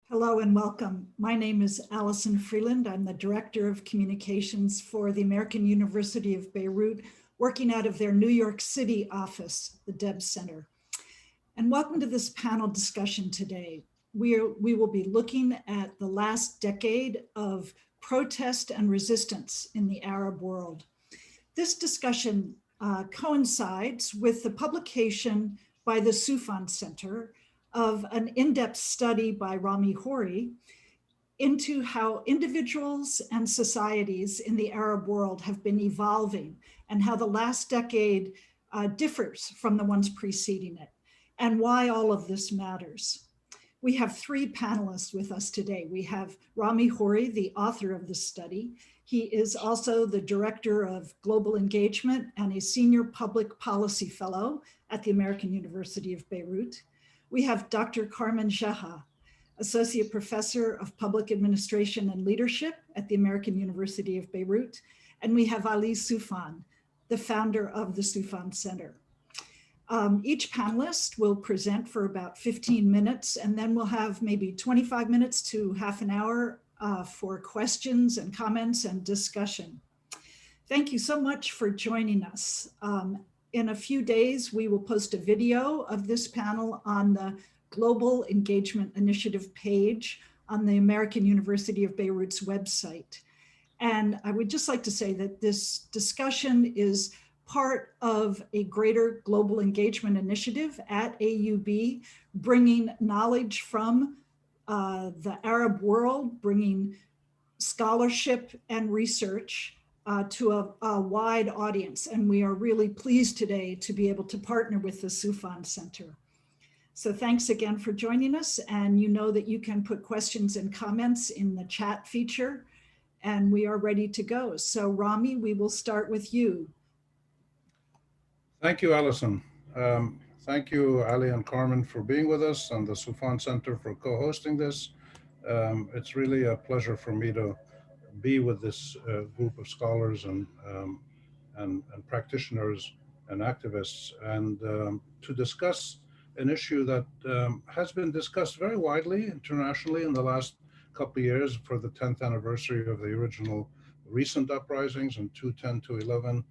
Hello and welcome. My name is Allison Freeland. I'm the Director of Communications for the American University of Beirut, working out of their New York City office, the Debs Center. And welcome to this panel discussion today. We will be looking at the last decade of protest and resistance in the Arab world. This discussion coincides with the publication by the Sufan Center of an in-depth study by Rami Hori into how individuals and societies in the Arab world have been evolving and how the last decade differs from the ones preceding it, and why all of this matters. We have three panelists with us today. We have Rami Hori, the author of the study. He is also the Director of Global Engagement and a Senior Public Policy Fellow at the American University of Beirut. We have Dr. Carmen Jaha, Associate Professor of Public Administration and Leadership at the American University of Beirut. And we have Ali Sufan, the founder of the Sufan Center. Each panelist will present for about 15 minutes, and then we'll have maybe 25 minutes to half an hour for questions and comments and discussion. Thank you so much for joining us. In a few days, we will post a video of this panel on the Global Engagement Initiative page on the American University of Beirut's website. And I would just like to say that this discussion is part of a greater global engagement initiative at AUB, bringing knowledge from the Arab world, bringing scholarship and research to a wide audience. And we are really pleased today to be able to partner with the Sufan Center. So thanks again for joining us. And you know that you can put questions and comments in the chat feature, and we are ready to go. So Rami, we will start with you. Thank you, Allison. Thank you, Ali and Carmen, for being with us, and the Sufan Center for co-hosting this. It's really a pleasure for me to be with this group of scholars and practitioners and activists, and to discuss an issue that has been discussed very widely internationally in the last couple of years for the 10th anniversary of the original recent uprisings in 2010 to 11.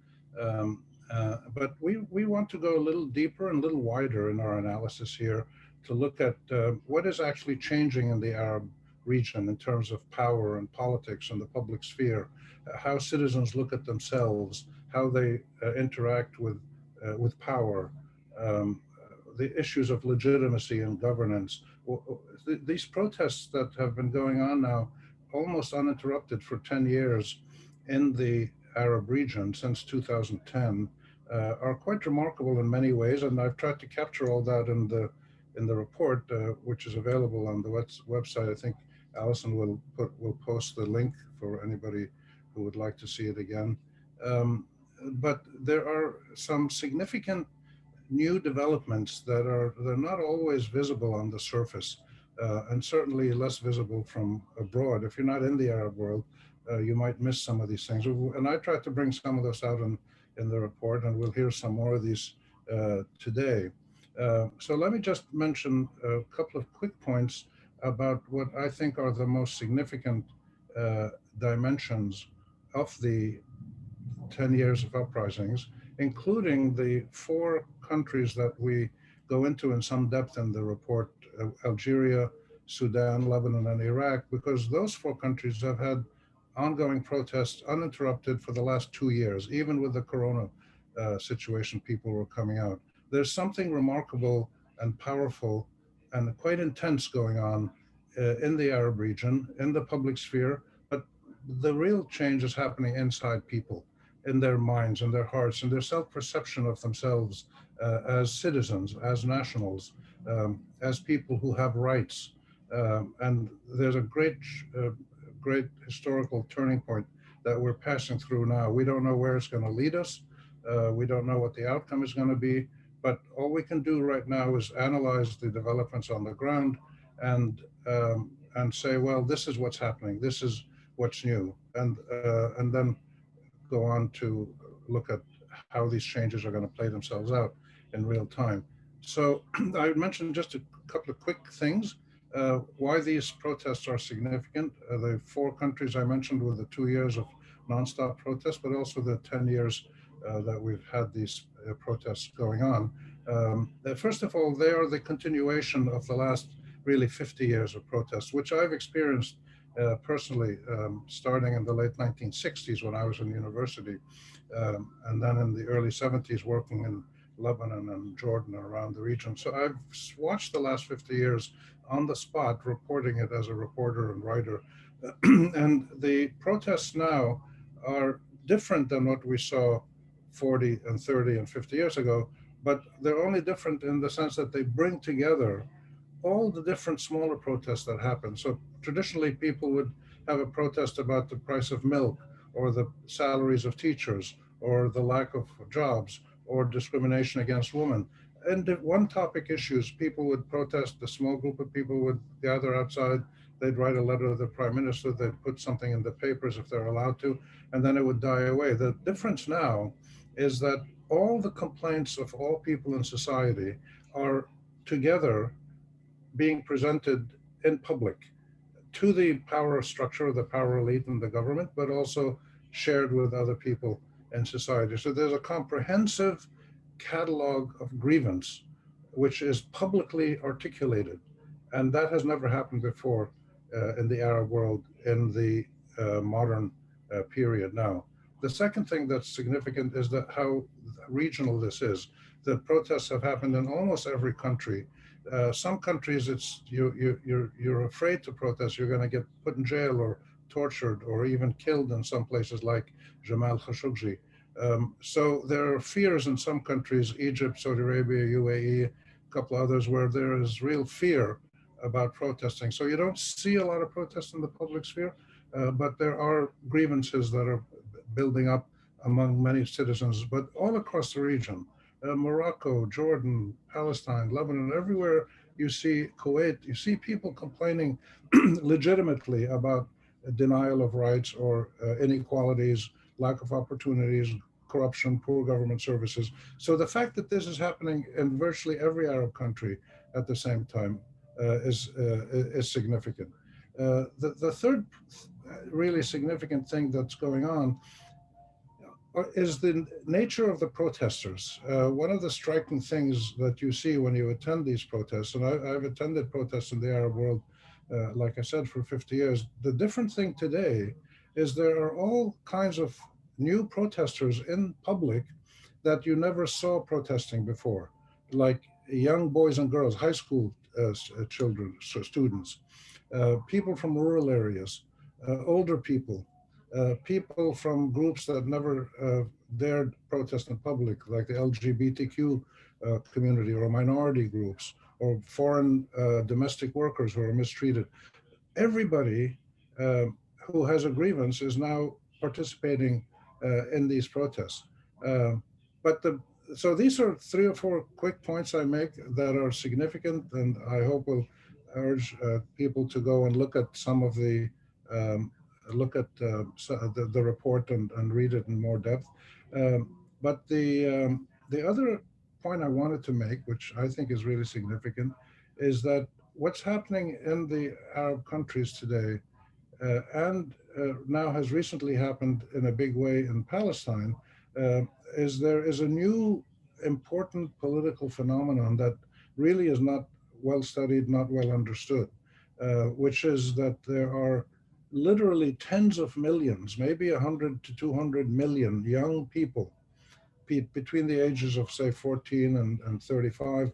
But we want to go a little deeper and a little wider in our analysis here to look at what is actually changing in the Arab region in terms of power and politics and the public sphere, how citizens look at themselves, how they interact with power, the issues of legitimacy and governance. These protests that have been going on now almost uninterrupted for 10 years in the Arab region since 2010 are quite remarkable in many ways, and I've tried to capture all that in the report, which is available on the website. I think Allison will post the link for anybody who would like to see it again. But there are some significant new developments that they're not always visible on the surface, and certainly less visible from abroad. If you're not in the Arab world, you might miss some of these things. And I tried to bring some of this out in the report, and we'll hear some more of these today. So let me just mention a couple of quick points about what I think are the most significant dimensions of the 10 years of uprisings, including the 4 countries that we go into in some depth in the report: Algeria, Sudan, Lebanon, and Iraq, because those 4 countries have had ongoing protests uninterrupted for the last 2 years. Even with the corona situation, people were coming out. There's something remarkable and powerful and quite intense going on in the Arab region, in the public sphere, but the real change is happening inside people, in their minds and their hearts, and their self-perception of themselves as citizens, as nationals, as people who have rights. And there's a great historical turning point that we're passing through now. We don't know where it's going to lead us. We don't know what the outcome is going to be, but all we can do right now is analyze the developments on the ground and say, well, this is what's happening. This is what's new, and then go on to look at how these changes are going to play themselves out in real time. So I mentioned just a couple of quick things. Why these protests are significant. The 4 countries I mentioned with the 2 years of nonstop protests, but also the 10 years that we've had these protests going on. First of all, they are the continuation of the last really 50 years of protests, which I've experienced personally, starting in the late 1960s when I was in university, and then in the early 70s working in Lebanon and Jordan and around the region. So I've watched the last 50 years on the spot, reporting it as a reporter and writer. And the protests now are different than what we saw 40 and 30 and 50 years ago, but they're only different in the sense that they bring together all the different smaller protests that happen. So traditionally, people would have a protest about the price of milk, or the salaries of teachers, or the lack of jobs, or discrimination against women. And if one topic issues, people would protest, a small group of people would gather outside, they'd write a letter to the prime minister, they'd put something in the papers if they're allowed to, and then it would die away. The difference now is that all the complaints of all people in society are together being presented in public to the power structure, the power elite and the government, but also shared with other people in society. So there's a comprehensive catalog of grievance which is publicly articulated. And that has never happened before in the Arab world in the modern period now. The second thing that's significant is that how regional this is. The protests have happened in almost every country. Some countries, it's you're afraid to protest. You're going to get put in jail or tortured or even killed in some places like Jamal Khashoggi. So there are fears in some countries, Egypt, Saudi Arabia, UAE, a couple others, where there is real fear about protesting. So you don't see a lot of protests in the public sphere, but there are grievances that are building up among many citizens, but all across the region. Morocco, Jordan, Palestine, Lebanon, everywhere you see, Kuwait, you see people complaining legitimately about denial of rights or inequalities, lack of opportunities, corruption, poor government services. So the fact that this is happening in virtually every Arab country at the same time is significant. The third really significant thing that's going on is the nature of the protesters. One of the striking things that you see when you attend these protests, and I've attended protests in the Arab world, like I said, for 50 years. The different thing today is there are all kinds of new protesters in public that you never saw protesting before, like young boys and girls, high school children, so students, people from rural areas, older people, people from groups that never dared protest in public, like the LGBTQ community or minority groups or foreign domestic workers who are mistreated. Everybody who has a grievance is now participating in these protests. Uh, but so these are 3 or 4 quick points I make that are significant, and I hope will urge people to go and look at some of the report and read it in more depth. But the other point I wanted to make, which I think is really significant, is that what's happening in the Arab countries today, and now has recently happened in a big way in Palestine, uh, is there is a new important political phenomenon that really is not well studied, not well understood, which is that there are literally tens of millions, maybe 100 to 200 million young people between the ages of, say, 14 and 35,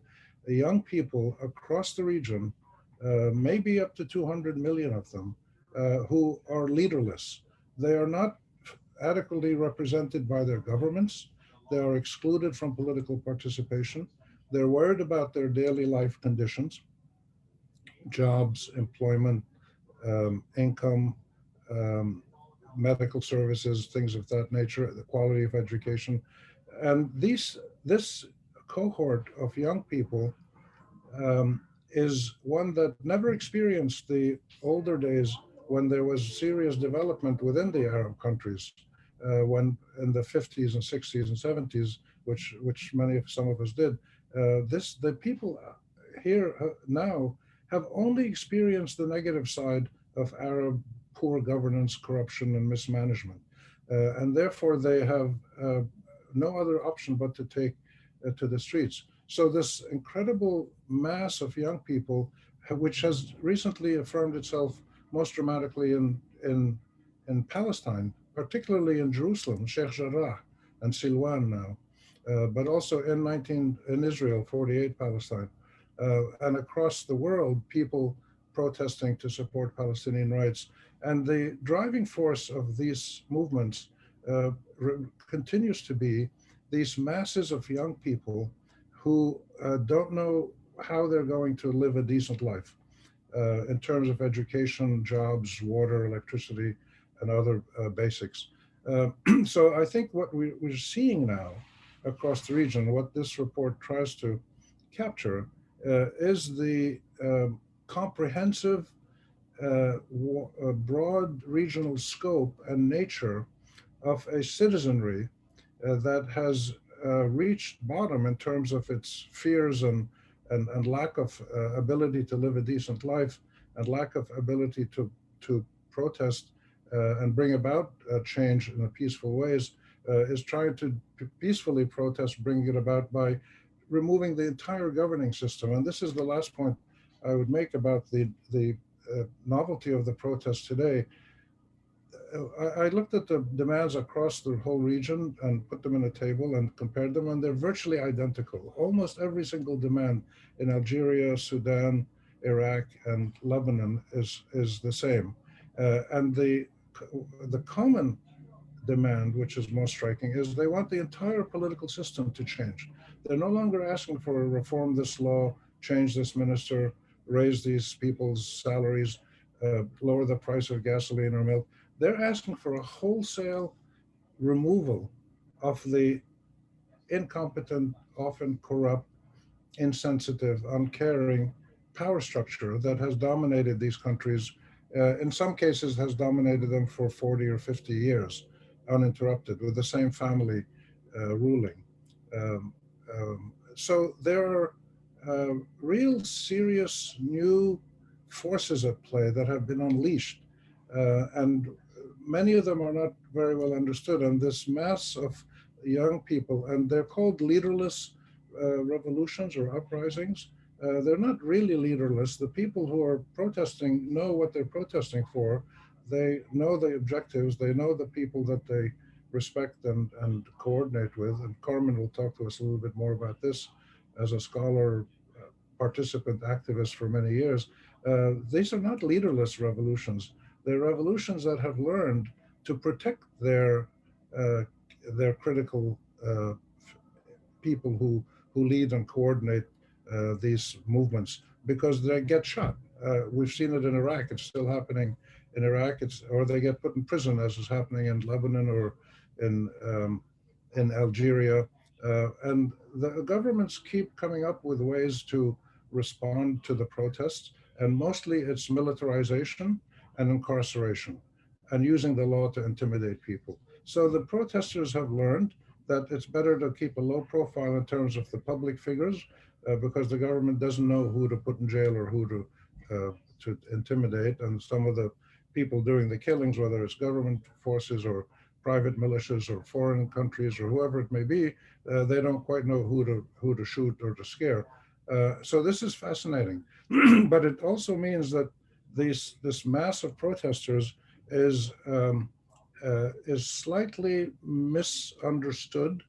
young people across the region, maybe up to 200 million of them, who are leaderless. They are not adequately represented by their governments. They are excluded from political participation. They're worried about their daily life conditions, jobs, employment, income, um, medical services, things of that nature, the quality of education. And this cohort of young people is one that never experienced the older days when there was serious development within the Arab countries, when in the 50s and 60s and 70s, which some of us did. The people here now have only experienced the negative side of Arab poor governance, corruption, and mismanagement. And therefore, they have no other option but to take to the streets. So this incredible mass of young people, which has recently affirmed itself most dramatically in Palestine, particularly in Jerusalem, Sheikh Jarrah and Silwan now, but also in Israel, 48 Palestine, and across the world, people protesting to support Palestinian rights. And the driving force of these movements continues to be these masses of young people who don't know how they're going to live a decent life in terms of education, jobs, water, electricity, and other basics. So I think what we're seeing now across the region, what this report tries to capture, is the comprehensive, broad regional scope and nature of a citizenry that has reached bottom in terms of its fears and lack of ability to live a decent life and lack of ability to protest and bring about change in a peaceful ways, is trying to peacefully protest, bring it about by removing the entire governing system. And this is the last point I would make about the novelty of the protest today. I looked at the demands across the whole region and put them in a table and compared them, and they're virtually identical. Almost every single demand in Algeria, Sudan, Iraq, and Lebanon is the same. And the common demand, which is most striking, is they want the entire political system to change. They're no longer asking for a reform this law, change this minister, raise these people's salaries, lower the price of gasoline or milk. They're asking for a wholesale removal of the incompetent, often corrupt, insensitive, uncaring power structure that has dominated these countries, in some cases has dominated them for 40 or 50 years, uninterrupted, with the same family ruling. Um, so there are real serious new forces at play that have been unleashed, and many of them are not very well understood. And this mass of young people, and they're called leaderless revolutions or uprisings. They're not really leaderless. The people who are protesting know what they're protesting for. They know the objectives. They know the people that they respect and coordinate with. And Carmen will talk to us a little bit more about this as a scholar, participant, activist for many years. These are not leaderless revolutions. They're revolutions that have learned to protect uh, their critical people who lead and coordinate these movements, because they get shot. We've seen it in Iraq. It's still happening in Iraq. Or they get put in prison, as is happening in Lebanon or in Algeria. And the governments keep coming up with ways to respond to the protests, and mostly it's militarization and incarceration and using the law to intimidate people. So the protesters have learned that it's better to keep a low profile in terms of the public figures, because the government doesn't know who to put in jail or who to intimidate. And some of the people doing the killings, whether it's government forces or private militias or foreign countries or whoever it may be, they don't quite know who to shoot or to scare. So this is fascinating, but it also means that this mass of protesters is slightly misunderstood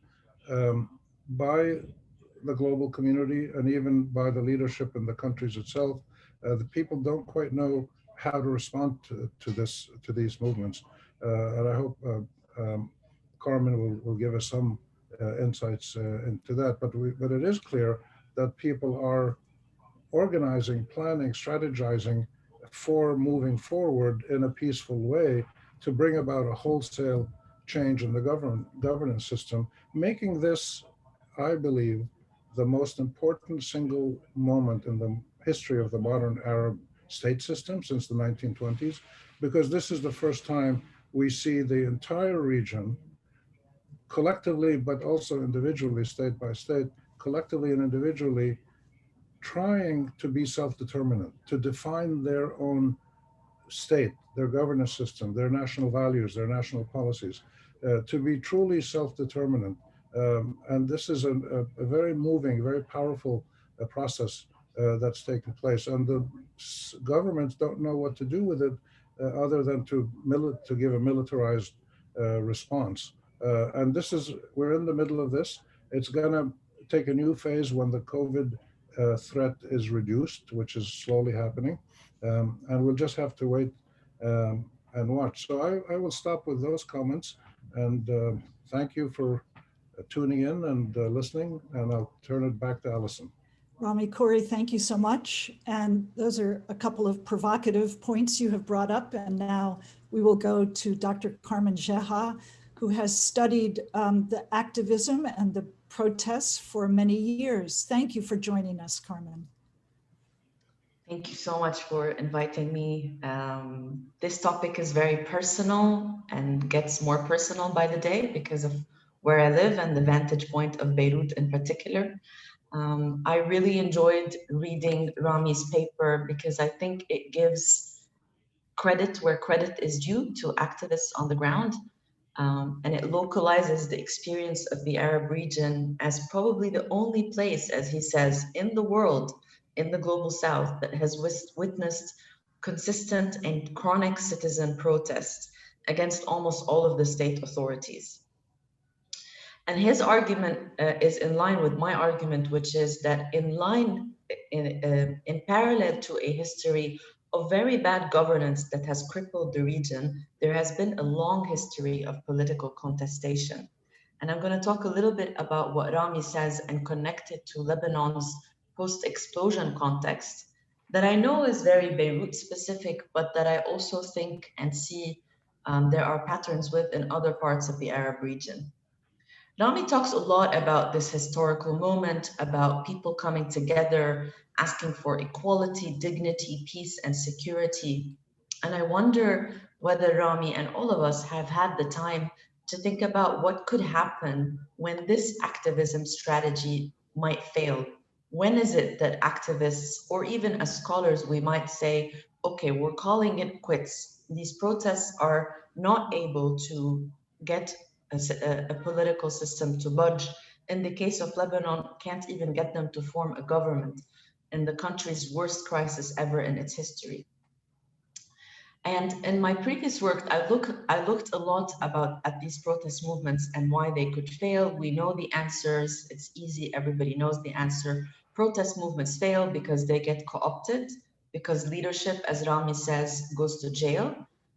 by the global community and even by the leadership in the countries itself. The people don't quite know how to respond to these movements, and I hope Carmen will give us some insights into that. But it is clear that people are organizing, planning, strategizing for moving forward in a peaceful way to bring about a wholesale change in the governance system, making this, I believe, the most important single moment in the history of the modern Arab state system since the 1920s, because this is the first time we see the entire region collectively, but also individually, state by state, collectively and individually, trying to be self-determinant, to define their own state, their governance system, their national values, their national policies, to be truly self-determinant. And this is a very moving, very powerful process that's taking place. And the governments don't know what to do with it other than to give a militarized response. And we're in the middle of this. It's gonna take a new phase when the COVID threat is reduced, which is slowly happening. And we'll just have to wait and watch. So I will stop with those comments, and thank you for tuning in and listening, and I'll turn it back to Alison. Rami Khoury, thank you so much. And those are a couple of provocative points you have brought up. And now we will go to Dr. Carmen Jeha, who has studied the activism and the protests for many years. Thank you for joining us, Carmen. Thank you so much for inviting me. This topic is very personal and gets more personal by the day because of where I live and the vantage point of Beirut in particular. I really enjoyed reading Rami's paper because I think it gives credit where credit is due to activists on the ground. And it localizes the experience of the Arab region as probably the only place, as he says, in the world, in the global south, that has witnessed consistent and chronic citizen protests against almost all of the state authorities. And his argument is in line with my argument, which is that in parallel to a history of very bad governance that has crippled the region, there has been a long history of political contestation. And I'm going to talk a little bit about what Rami says and connect it to Lebanon's post-explosion context that I know is very Beirut specific, but that I also think and see there are patterns with in other parts of the Arab region. Rami talks a lot about this historical moment, about people coming together, asking for equality, dignity, peace, and security. And I wonder whether Rami and all of us have had the time to think about what could happen when this activism strategy might fail. When is it that activists, or even as scholars, we might say, okay, we're calling it quits. These protests are not able to get a political system to budge. In the case of Lebanon, can't even get them to form a government in the country's worst crisis ever in its history. And in my previous work, I looked a lot at these protest movements and why they could fail. We know the answers. It's easy. Everybody knows the answer. Protest movements fail because they get co-opted, because leadership, as Rami says, goes to jail,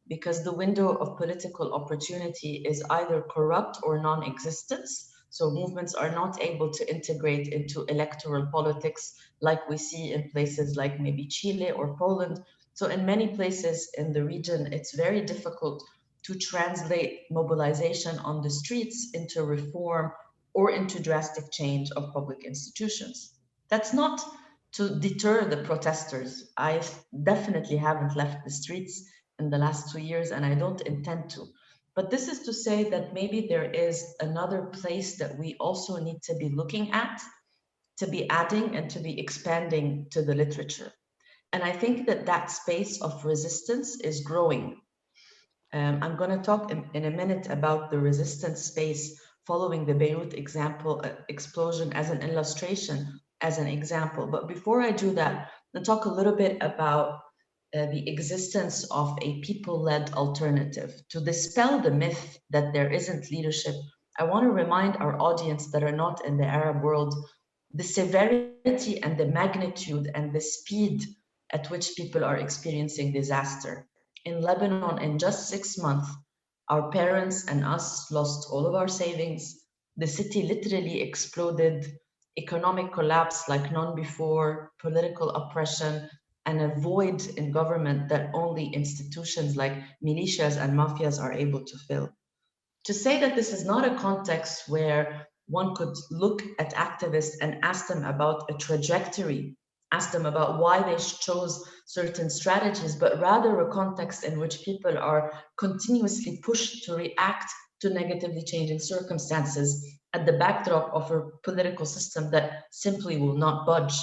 because the window of political opportunity is either corrupt or non-existence. So movements are not able to integrate into electoral politics like we see in places like maybe Chile or Poland. So in many places in the region, it's very difficult to translate mobilization on the streets into reform or into drastic change of public institutions. That's not to deter the protesters. I definitely haven't left the streets in the last 2 years, and I don't intend to. But this is to say that maybe there is another place that we also need to be looking at, to be adding and to be expanding to the literature. And I think that that space of resistance is growing. I'm going to talk in a minute about the resistance space following the Beirut explosion as an illustration, as an example. But before I do that, I'll talk a little bit about the existence of a people-led alternative. To dispel the myth that there isn't leadership, I want to remind our audience that are not in the Arab world the severity and the magnitude and the speed at which people are experiencing disaster. In Lebanon, in just 6 months, our parents and us lost all of our savings. The city literally exploded, economic collapse like none before, political oppression, and a void in government that only institutions like militias and mafias are able to fill. To say that this is not a context where one could look at activists and ask them about a trajectory, ask them about why they chose certain strategies, but rather a context in which people are continuously pushed to react to negatively changing circumstances at the backdrop of a political system that simply will not budge.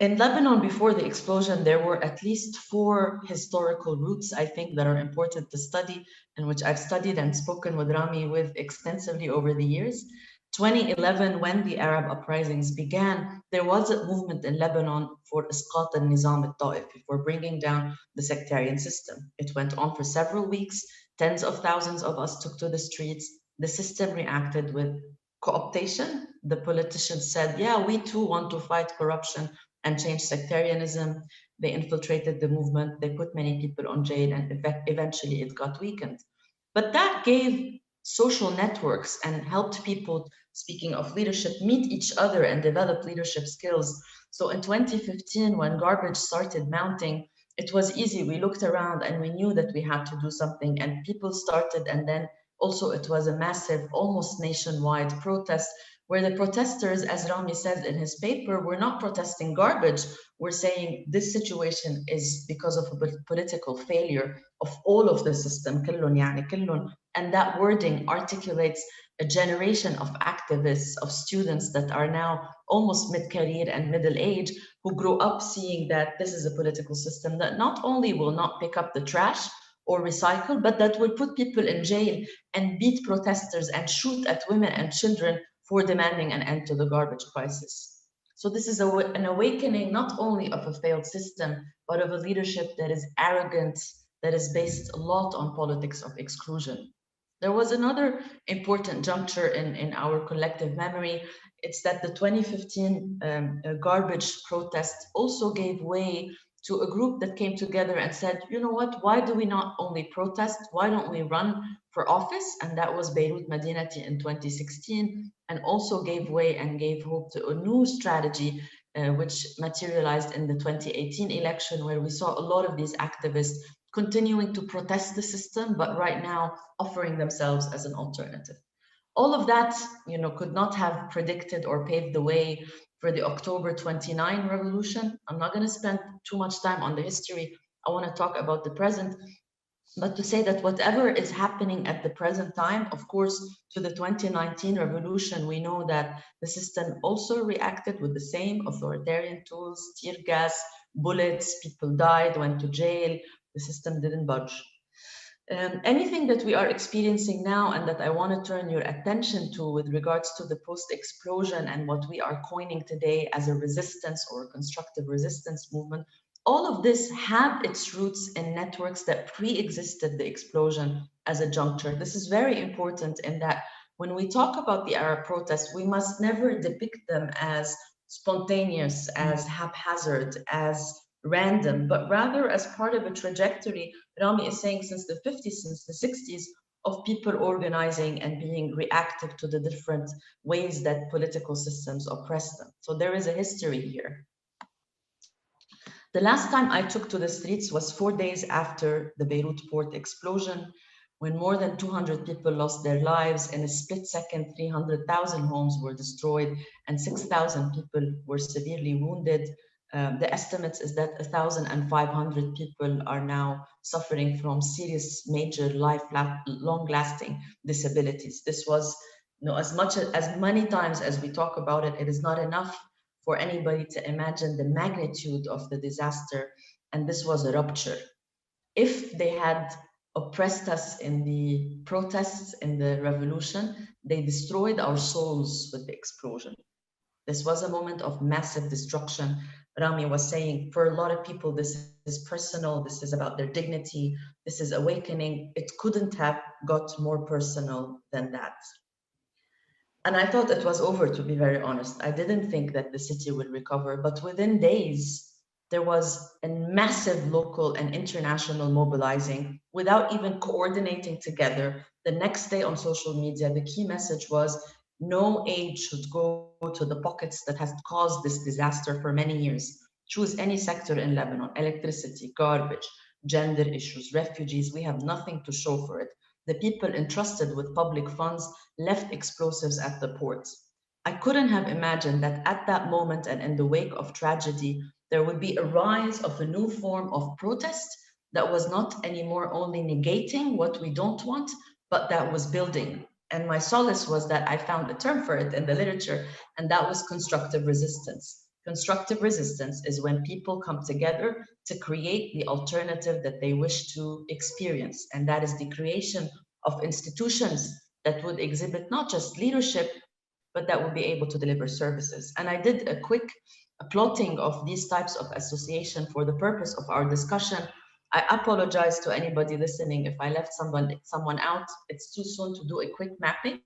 In Lebanon, before the explosion, there were at least 4 historical routes, I think, that are important to study, and which I've studied and spoken with Rami with extensively over the years. 2011, when the Arab uprisings began, there was a movement in Lebanon for Isqat al-Nizam al-Ta'ifi, for bringing down the sectarian system. It went on for several weeks. Tens of thousands of us took to the streets. The system reacted with co-optation. The politicians said, yeah, we too want to fight corruption and change sectarianism. They infiltrated the movement. They put many people on jail, and eventually it got weakened. But that gave social networks and helped people, speaking of leadership, meet each other and develop leadership skills. So in 2015, when garbage started mounting, it was easy. We looked around and we knew that we had to do something, and people started. And then also it was a massive, almost nationwide protest, where the protesters, as Rami said in his paper, were not protesting garbage. We're saying this situation is because of a political failure of all of the system, كلٌ يعني كلٌ. And that wording articulates a generation of activists, of students that are now almost mid-career and middle age, who grew up seeing that this is a political system that not only will not pick up the trash or recycle, but that will put people in jail and beat protesters and shoot at women and children for demanding an end to the garbage crisis. So this is an awakening not only of a failed system, but of a leadership that is arrogant, that is based a lot on politics of exclusion. There was another important juncture in our collective memory. It's that the 2015 garbage protest also gave way to a group that came together and said, you know what, why do we not only protest, why don't we run for office? And that was Beirut Madinati in 2016, and also gave way and gave hope to a new strategy, which materialized in the 2018 election, where we saw a lot of these activists continuing to protest the system, but right now offering themselves as an alternative. All of that, could not have predicted or paved the way for the October 29 revolution. I'm not going to spend too much time on the history. I want to talk about the present, but to say that whatever is happening at the present time, of course, to the 2019 revolution, we know that the system also reacted with the same authoritarian tools, tear gas, bullets, people died, went to jail. The system didn't budge. Anything that we are experiencing now and that I want to turn your attention to with regards to the post-explosion and what we are coining today as a resistance or a constructive resistance movement, all of this had its roots in networks that pre-existed the explosion as a juncture. This is very important in that when we talk about the Arab protests, we must never depict them as spontaneous, as haphazard, as random, but rather as part of a trajectory. Rami is saying since the 50s, since the 60s, of people organizing and being reactive to the different ways that political systems oppress them. So there is a history here. The last time I took to the streets was 4 days after the Beirut port explosion, when more than 200 people lost their lives. In a split second, 300,000 homes were destroyed and 6,000 people were severely wounded. The estimates is that 1,500 people are now suffering from serious, major, long-lasting disabilities. This was, as many times as we talk about it, it is not enough for anybody to imagine the magnitude of the disaster. And this was a rupture. If they had oppressed us in the protests, in the revolution, they destroyed our souls with the explosion. This was a moment of massive destruction. Rami was saying, for a lot of people, this is personal, this is about their dignity, this is awakening. It couldn't have got more personal than that. And I thought it was over, to be very honest. I didn't think that the city would recover, but within days, there was a massive local and international mobilizing without even coordinating together. The next day on social media, the key message was, no aid should go to the pockets that has caused this disaster for many years. Choose any sector in Lebanon, electricity, garbage, gender issues, refugees, we have nothing to show for it. The people entrusted with public funds left explosives at the ports. I couldn't have imagined that at that moment and in the wake of tragedy, there would be a rise of a new form of protest that was not anymore only negating what we don't want, but that was building. And my solace was that I found a term for it in the literature, and that was constructive resistance. Constructive resistance is when people come together to create the alternative that they wish to experience. And that is the creation of institutions that would exhibit not just leadership, but that would be able to deliver services. And I did a quick plotting of these types of association for the purpose of our discussion. I apologize to anybody listening if I left someone out. It's too soon to do a quick mapping,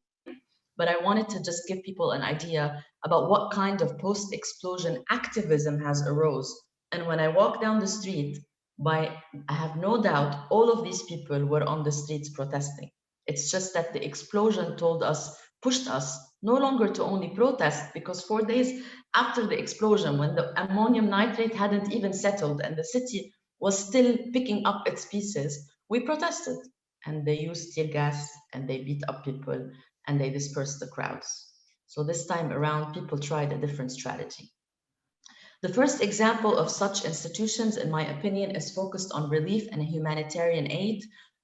but I wanted to just give people an idea about what kind of post-explosion activism has arose. And when I walk down the street, I have no doubt all of these people were on the streets protesting. It's just that the explosion pushed us no longer to only protest, because 4 days after the explosion, when the ammonium nitrate hadn't even settled and the city was still picking up its pieces, we protested. And they used tear gas and they beat up people and they dispersed the crowds. So this time around, people tried a different strategy. The first example of such institutions, in my opinion, is focused on relief and humanitarian aid,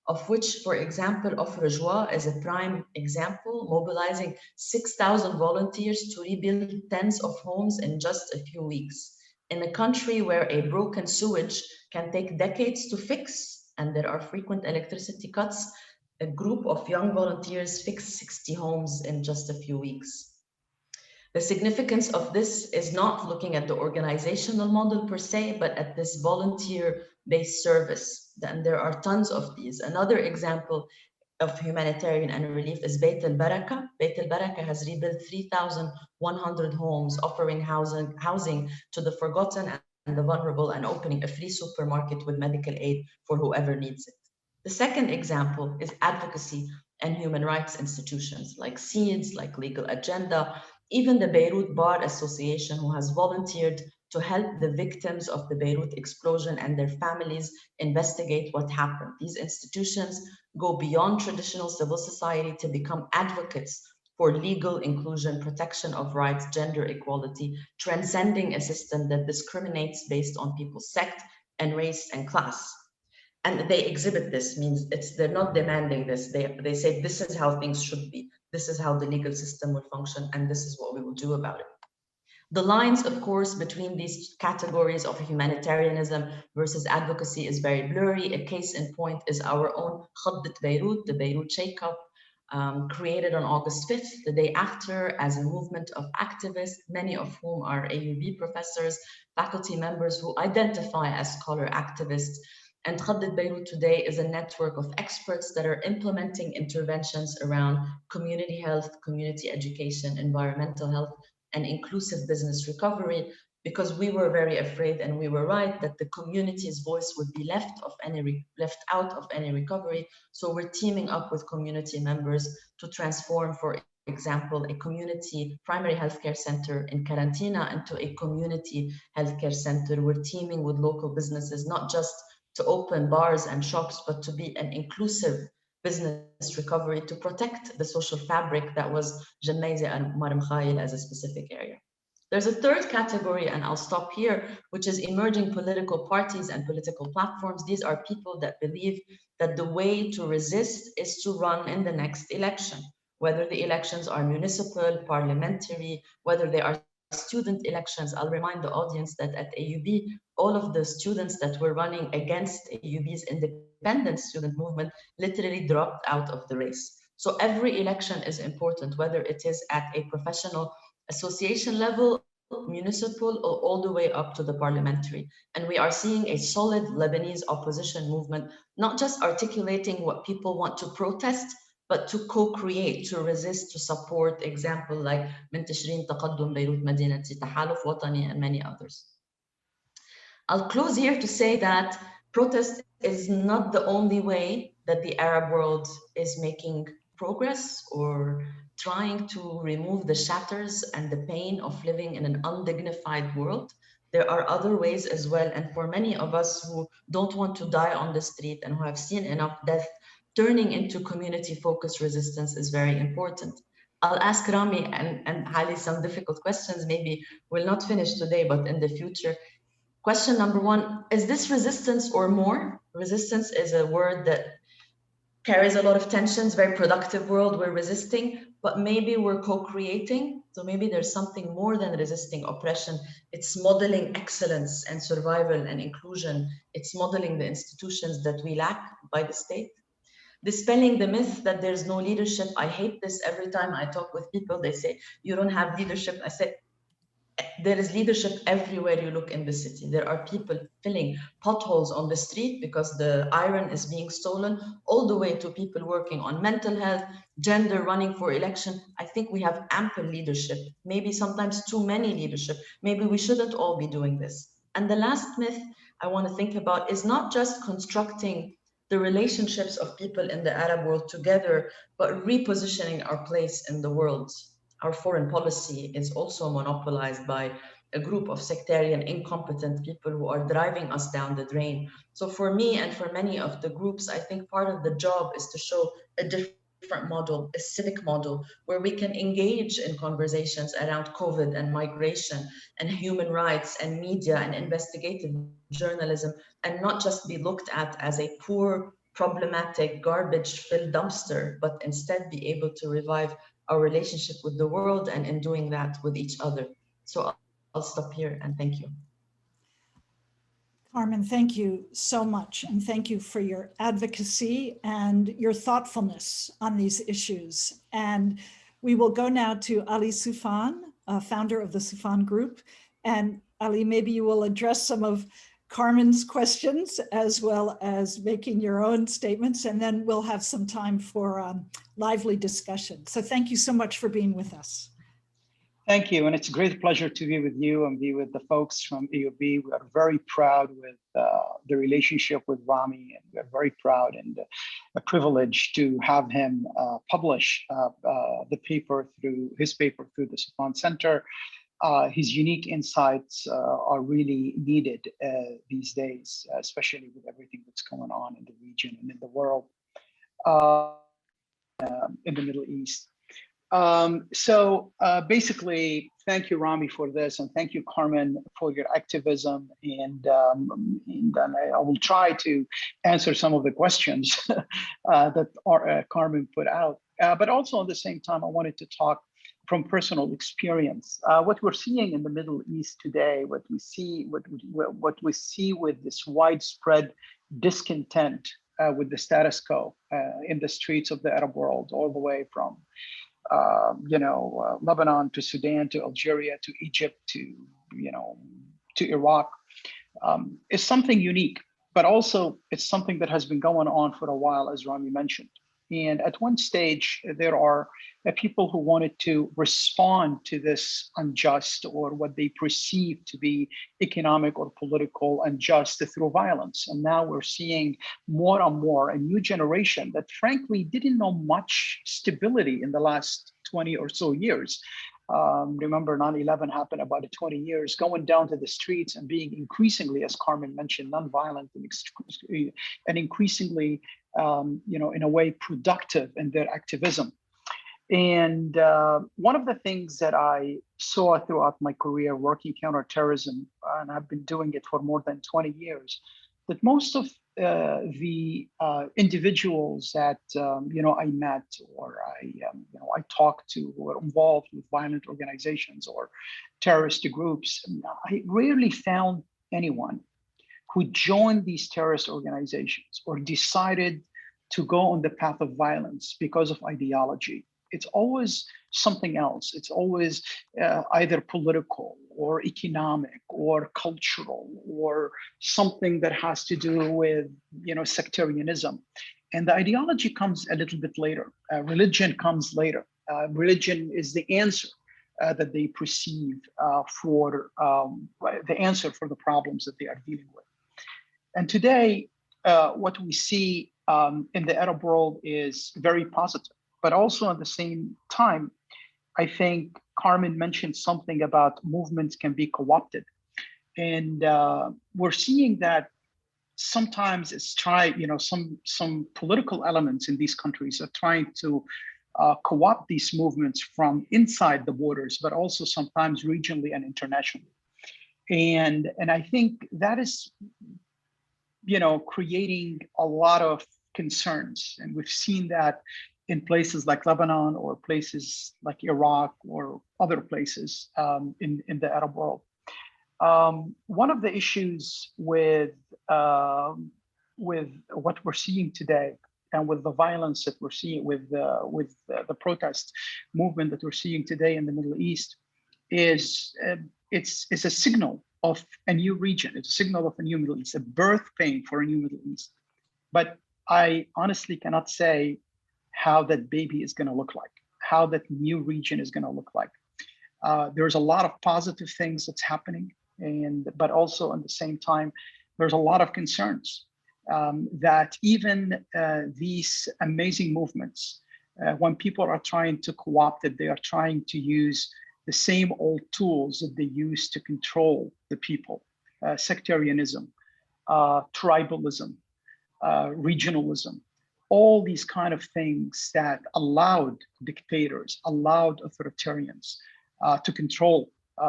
of which, for example, Offre-Joie is a prime example, mobilizing 6,000 volunteers to rebuild tens of homes in just a few weeks. In a country where a broken sewage can take decades to fix and there are frequent electricity cuts, a group of young volunteers fixed 60 homes in just a few weeks. The significance of this is not looking at the organizational model per se, but at this volunteer-based service. And there are tons of these. Another example of humanitarian and relief is Beit al-Baraka. Beit al-Baraka has rebuilt 3,100 homes, offering housing to the forgotten and the vulnerable, and opening a free supermarket with medical aid for whoever needs it. The second example is advocacy and human rights institutions like SEEDS, like Legal Agenda, even the Beirut Bar Association, who has volunteered to help the victims of the Beirut explosion and their families investigate what happened. These institutions go beyond traditional civil society to become advocates for legal inclusion, protection of rights, gender equality, transcending a system that discriminates based on people's sect and race and class. And they exhibit this, means they're not demanding this. They say this is how things should be. This is how the legal system will function, and this is what we will do about it. The lines, of course, between these categories of humanitarianism versus advocacy is very blurry. A case in point is our own Khaddat Beirut, the Beirut Shake-up, created on August 5th, the day after, as a movement of activists, many of whom are AUB professors, faculty members who identify as scholar activists. And Khaddat Beirut today is a network of experts that are implementing interventions around community health, community education, environmental health, and inclusive business recovery, because we were very afraid, and we were right, that the community's voice would be left out of any recovery. So we're teaming up with community members to transform, for example, a community primary healthcare center in Karantina into a community healthcare center. We're teaming with local businesses, not just to open bars and shops, but to be an inclusive business recovery to protect the social fabric that was Jamaiza and Mar Mikhail as a specific area. There's a third category, and I'll stop here, which is emerging political parties and political platforms. These are people that believe that the way to resist is to run in the next election, whether the elections are municipal, parliamentary, whether they are student elections. I'll remind the audience that at AUB, all of the students that were running against AUB's independent student movement literally dropped out of the race. So every election is important, whether it is at a professional association level, municipal, or all the way up to the parliamentary. And we are seeing a solid Lebanese opposition movement, not just articulating what people want to protest, but to co-create, to resist, to support, example like من تشرين تقدم بيروت مدينتي, تحالف وطني, and many others. I'll close here to say that protest is not the only way that the Arab world is making progress or trying to remove the shatters and the pain of living in an undignified world. There are other ways as well. And for many of us who don't want to die on the street and who have seen enough death, turning into community-focused resistance is very important. I'll ask Rami and Hali some difficult questions, maybe we'll not finish today, but in the future. Question number one, is this resistance or more? Resistance is a word that carries a lot of tensions, very productive world we're resisting. but maybe we're co-creating. So maybe there's something more than resisting oppression. It's modeling excellence and survival and inclusion. It's modeling the institutions that we lack by the state. Dispelling the myth that there's no leadership. I hate this every time I talk with people. They say, you don't have leadership. I say, there is leadership everywhere you look in the city. There are people filling potholes on the street because the iron is being stolen, all the way to people working on mental health, gender, running for election. I think we have ample leadership, maybe sometimes too many leadership. Maybe we shouldn't all be doing this. And the last myth I want to think about is not just constructing the relationships of people in the Arab world together, but repositioning our place in the world. Our foreign policy is also monopolized by a group of sectarian, incompetent people who are driving us down the drain. So for me and for many of the groups, I think part of the job is to show a different model, a civic model, where we can engage in conversations around COVID and migration and human rights and media and investigative journalism, and not just be looked at as a poor, problematic, garbage-filled dumpster, but instead be able to revive our relationship with the world, and in doing that with each other. So I'll stop here and thank you. Carmen, thank you so much. And thank you for your advocacy and your thoughtfulness on these issues. And we will go now to Ali Sufan, founder of the Sufan Group. And Ali, maybe you will address some of Carmen's questions as well as making your own statements, and then we'll have some time for lively discussion. So thank you so much for being with us. Thank you, and it's a great pleasure to be with you and be with the folks from AUB. We are very proud with the relationship with Rami, and we are very proud and a privilege to have him publish the paper through the Sufan Center. His unique insights are really needed these days, especially with everything that's going on in the region and in the world, in the Middle East. So basically, thank you, Rami, for this, and thank you, Carmen, for your activism. And I will try to answer some of the questions that Carmen put out. But also at the same time, I wanted to talk from personal experience. What we're seeing in the Middle East today, what we see with this widespread discontent with the status quo in the streets of the Arab world, all the way from Lebanon to Sudan to Algeria to Egypt to Iraq, is something unique, but also it's something that has been going on for a while, as Rami mentioned. And at one stage, there are people who wanted to respond to this unjust or what they perceive to be economic or political unjust through violence. And now we're seeing more and more a new generation that frankly didn't know much stability in the last 20 or so years. Remember 9/11 happened about 20 years, going down to the streets and being increasingly, as Carmen mentioned, nonviolent and increasingly, in a way productive in their activism. And one of the things that I saw throughout my career working counterterrorism, and I've been doing it for more than 20 years, that most of the individuals that I met or I talked to who were involved with violent organizations or terrorist groups, I rarely found anyone who joined these terrorist organizations or decided to go on the path of violence because of ideology. It's always something else. It's always either political or economic or cultural or something that has to do with sectarianism. And the ideology comes a little bit later. Religion comes later. Religion is the answer that they perceive for the answer for the problems that they are dealing with. And today, what we see in the Arab world is very positive. But also at the same time, I think Carmen mentioned something about movements can be co-opted. And we're seeing that sometimes it's some political elements in these countries are trying to co-opt these movements from inside the borders, but also sometimes regionally and internationally. And I think that is, creating a lot of concerns. And we've seen that in places like Lebanon or places like Iraq or other places in the Arab world. One of the issues with what we're seeing today and with the violence that we're seeing with the protest movement that we're seeing today in the Middle East is it's a signal of a new region. It's a signal of a new Middle East, a birth pain for a new Middle East. But I honestly cannot say how that baby is going to look like, how that new region is going to look like. There's a lot of positive things that's happening, but also at the same time, there's a lot of concerns that even these amazing movements, when people are trying to co-opt it, they are trying to use the same old tools that they use to control the people, sectarianism, tribalism, regionalism, all these kind of things that allowed dictators, allowed authoritarians to control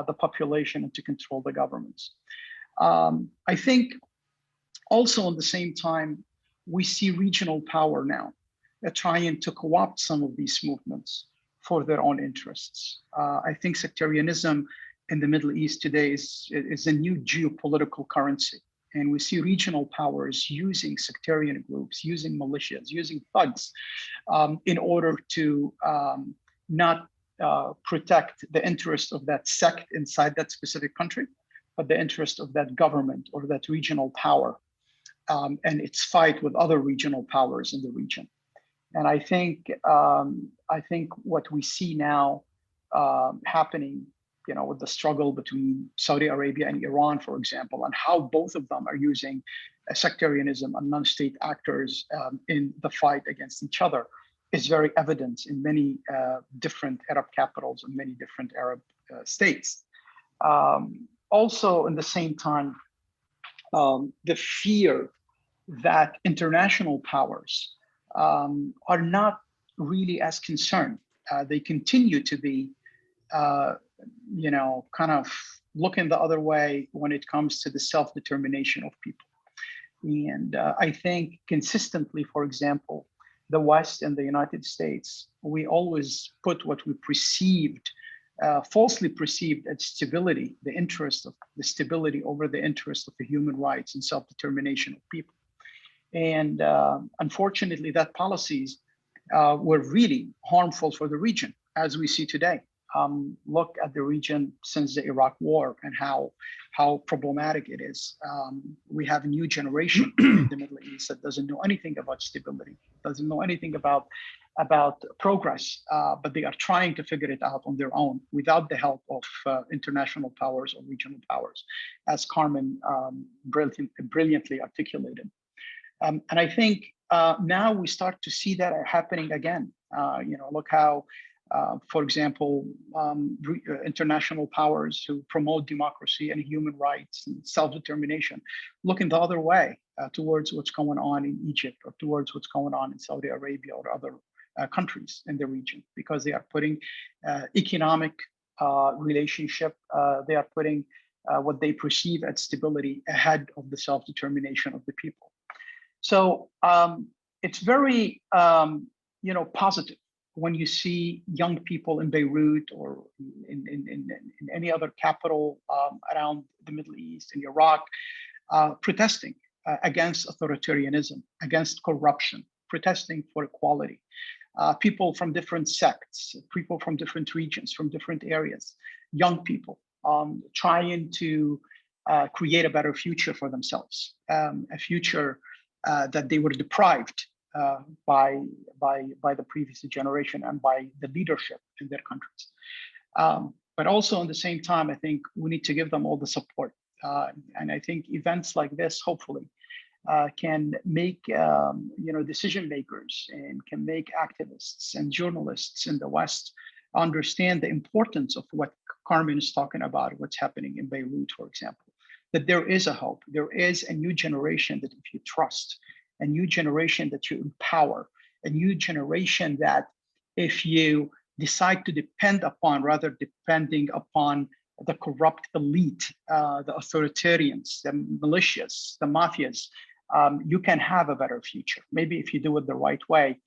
the population and to control the governments. I think also at the same time, we see regional power now trying to co-opt some of these movements for their own interests. I think sectarianism in the Middle East today is a new geopolitical currency. And we see regional powers using sectarian groups, using militias, using thugs in order to not protect the interest of that sect inside that specific country, but the interest of that government or that regional power and its fight with other regional powers in the region. And I think what we see now happening, with the struggle between Saudi Arabia and Iran, for example, and how both of them are using sectarianism and non-state actors in the fight against each other, is very evident in many different Arab capitals and many different Arab states. Also, in the same time, the fear that international powers are not really as concerned. They continue to be, kind of looking the other way when it comes to the self-determination of people. And I think consistently, for example, the West and the United States, we always put what we perceived, falsely perceived as stability, the interest of the stability over the interest of the human rights and self-determination of people. And unfortunately, that policies were really harmful for the region, as we see today. Look at the region since the Iraq War and how problematic it is. We have a new generation in the Middle East that doesn't know anything about stability, doesn't know anything about progress, but they are trying to figure it out on their own without the help of international powers or regional powers, as Carmen brilliantly articulated. And I think now we start to see that happening again. Look how, for example, international powers who promote democracy and human rights and self-determination, looking the other way towards what's going on in Egypt or towards what's going on in Saudi Arabia or other countries in the region, because they are putting economic relationship, they are putting what they perceive as stability ahead of the self-determination of the people. So it's very, positive when you see young people in Beirut or in any other capital around the Middle East, in Iraq, protesting against authoritarianism, against corruption, protesting for equality. People from different sects, people from different regions, from different areas, young people trying to create a better future for themselves, a future that they were deprived by the previous generation and by the leadership in their countries. But also at the same time, I think we need to give them all the support. And I think events like this, hopefully, can make decision makers and can make activists and journalists in the West understand the importance of what Carmen is talking about, what's happening in Beirut, for example, that there is a hope. There is a new generation that if you trust, a new generation that you empower, a new generation that if you decide to depend upon, rather depending upon the corrupt elite, the authoritarians, the militias, the mafias, you can have a better future. Maybe if you do it the right way,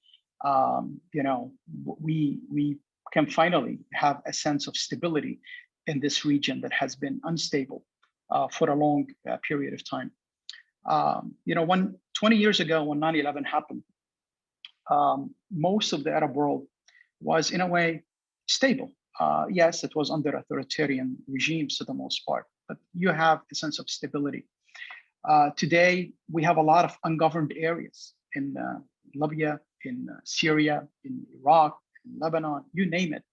you know, we can finally have a sense of stability in this region that has been unstable for a long period of time. You know, 20 years ago, when 9/11 happened, most of the Arab world was in a way stable. Yes, it was under authoritarian regimes for the most part, but you have a sense of stability. Today, we have a lot of ungoverned areas in Libya, in Syria, in Iraq, in Lebanon, you name it.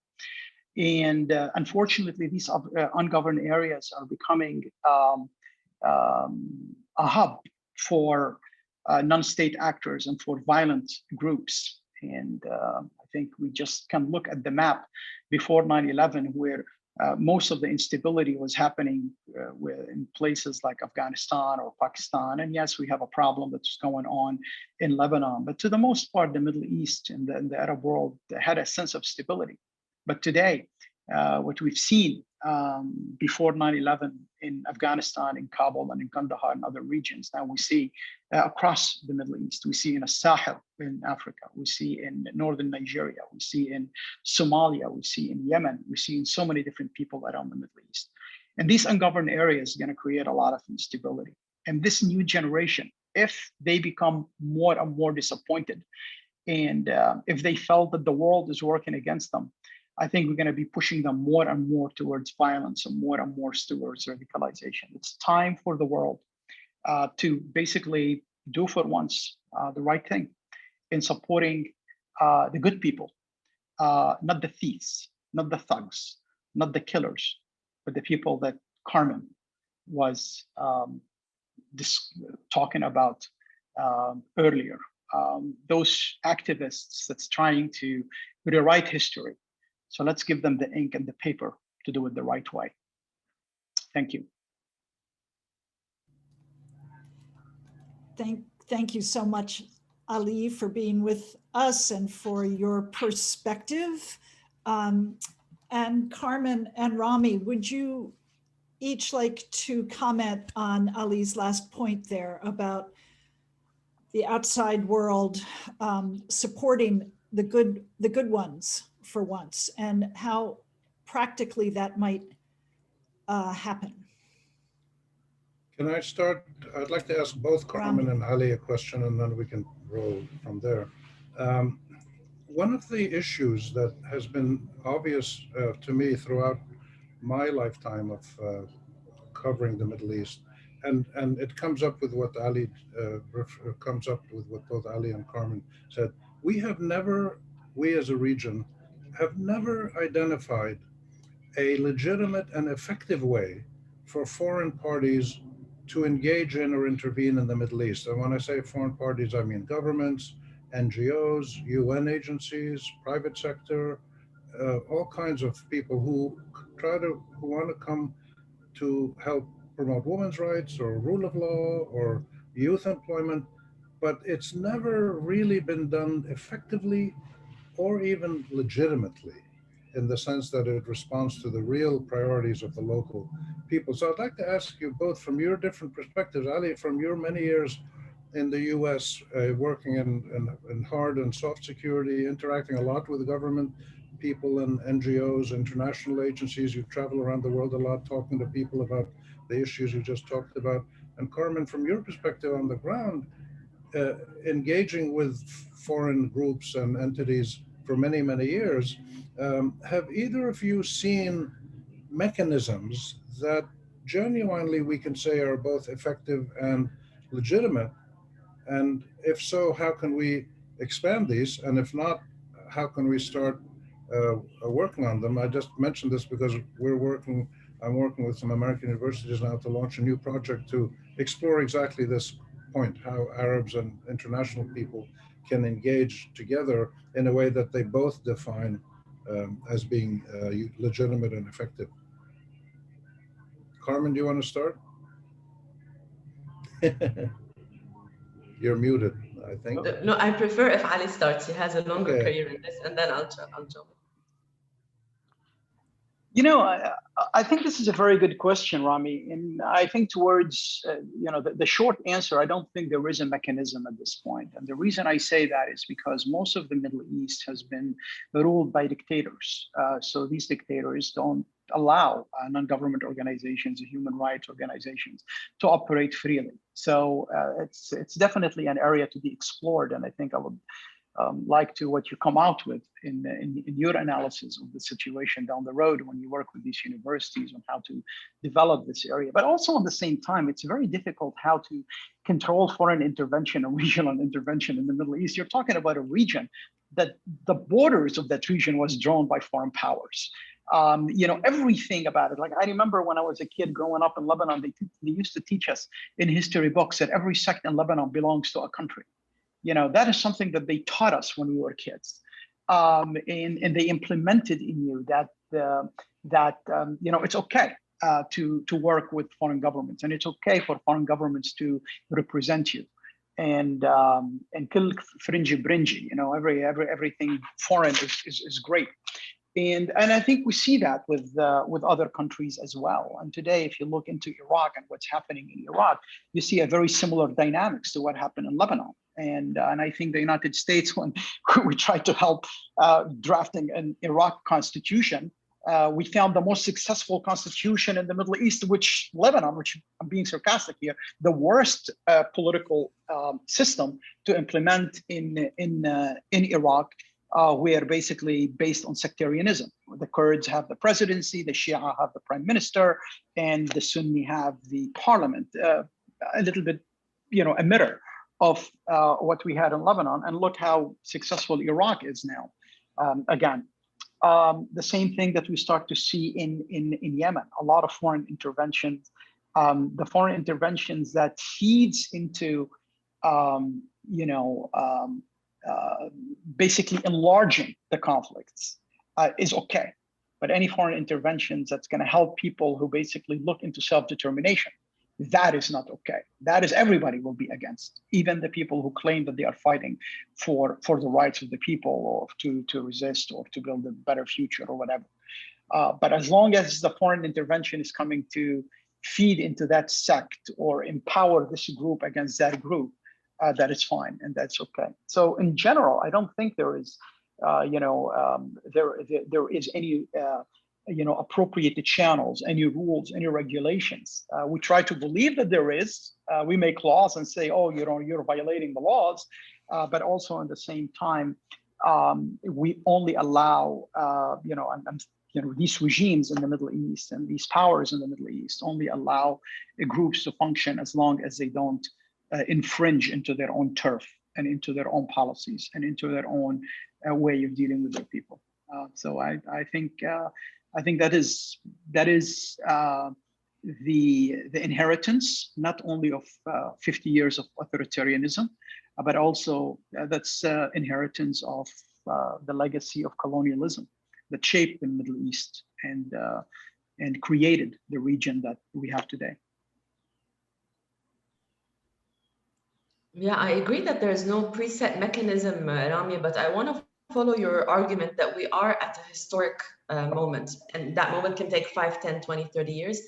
And unfortunately, these ungoverned areas are becoming a hub for non-state actors and for violent groups. And I think we just can look at the map before 9/11, where most of the instability was happening in places like Afghanistan or Pakistan. And yes, we have a problem that's going on in Lebanon, but to the most part, the Middle East and the Arab world had a sense of stability. But today, what we've seen before 9/11 in Afghanistan, in Kabul, and in Kandahar and other regions, now we see across the Middle East, we see in Sahel in Africa, we see in northern Nigeria, we see in Somalia, we see in Yemen, we see in so many different people around the Middle East. And these ungoverned areas are going to create a lot of instability. And this new generation, if they become more and more disappointed, and if they felt that the world is working against them, I think we're going to be pushing them more and more towards violence and more towards radicalization. It's time for the world to basically do for once the right thing in supporting the good people, not the thieves, not the thugs, not the killers, but the people that Carmen was talking about earlier. Those activists that's trying to rewrite history. So let's give them the ink and the paper to do it the right way. Thank you. Thank you so much, Ali, for being with us and for your perspective. And Carmen and Rami, would you each like to comment on Ali's last point there about the outside world supporting the good ones for once, and how practically that might happen? Can I start? I'd like to ask both Carmen and Ali a question, and then we can roll from there. One of the issues that has been obvious to me throughout my lifetime of covering the Middle East, and it comes up with what Ali comes up with what both Ali and Carmen said. We as a region have never identified a legitimate and effective way for foreign parties to engage in or intervene in the Middle East. And when I say foreign parties, I mean governments, NGOs, UN agencies, private sector, all kinds of people who want to come to help promote women's rights or rule of law or youth employment, but it's never really been done effectively or even legitimately, in the sense that it responds to the real priorities of the local people. So I'd like to ask you both, from your different perspectives, Ali, from your many years in the US, working in hard and soft security, interacting a lot with government people and NGOs, international agencies, you travel around the world a lot talking to people about the issues you just talked about. And Carmen, from your perspective on the ground, engaging with foreign groups and entities for many, many years, have either of you seen mechanisms that genuinely we can say are both effective and legitimate? And if so, how can we expand these? And if not, how can we start working on them? I just mentioned this because I'm working with some American universities now to launch a new project to explore exactly this point, how Arabs and international people can engage together in a way that they both define as being legitimate and effective. Carmen, do you want to start? You're muted, I think. No, I prefer if Ali starts. He has a longer career in this, and then I'll jump. You know, I think this is a very good question, Rami. And I think towards, the short answer, I don't think there is a mechanism at this point. And the reason I say that is because most of the Middle East has been ruled by dictators. So these dictators don't allow non-government organizations, human rights organizations to operate freely. So it's definitely an area to be explored. And I think I would like to what you come out with in your analysis of the situation down the road when you work with these universities on how to develop this area. But also at the same time, it's very difficult how to control foreign intervention or regional intervention in the Middle East. You're talking about a region that the borders of that region was drawn by foreign powers. Everything about it. Like I remember when I was a kid growing up in Lebanon, they used to teach us in history books that every sect in Lebanon belongs to a country. That is something that they taught us when we were kids, and they implemented in you that it's okay to work with foreign governments, and it's okay for foreign governments to represent you, and kill fringy bringy. Everything foreign is great. And I think we see that with other countries as well. And today, if you look into Iraq and what's happening in Iraq, you see a very similar dynamics to what happened in Lebanon. And I think the United States, when we tried to help drafting an Iraq constitution, we found the most successful constitution in the Middle East, which Lebanon, which I'm being sarcastic here, the worst political system to implement in Iraq. Were basically based on sectarianism. The Kurds have the presidency, the Shia have the prime minister, and the Sunni have the parliament. A little bit, a mirror of what we had in Lebanon. And look how successful Iraq is now. Again, the same thing that we start to see in Yemen. A lot of foreign interventions. The foreign interventions that feeds into, basically enlarging the conflicts is okay. But any foreign interventions that's going to help people who basically look into self-determination, that is not okay. That is everybody will be against, even the people who claim that they are fighting for the rights of the people or to resist or to build a better future or whatever. But as long as the foreign intervention is coming to feed into that sect or empower this group against that group, that is fine and that's okay. So in general, I don't think there is, there is any, appropriate channels, any rules, any regulations. We try to believe that there is. We make laws and say, oh, you're violating the laws, but also at the same time, we only allow, these regimes in the Middle East and these powers in the Middle East only allow groups to function as long as they don't infringe into their own turf and into their own policies and into their own way of dealing with their people. So I think that is the inheritance not only of 50 years of authoritarianism, but also that's inheritance of the legacy of colonialism that shaped the Middle East and created the region that we have today. Yeah, I agree that there is no preset mechanism, Rami, but I want to follow your argument that we are at a historic moment, and that moment can take 5, 10, 20, 30 years.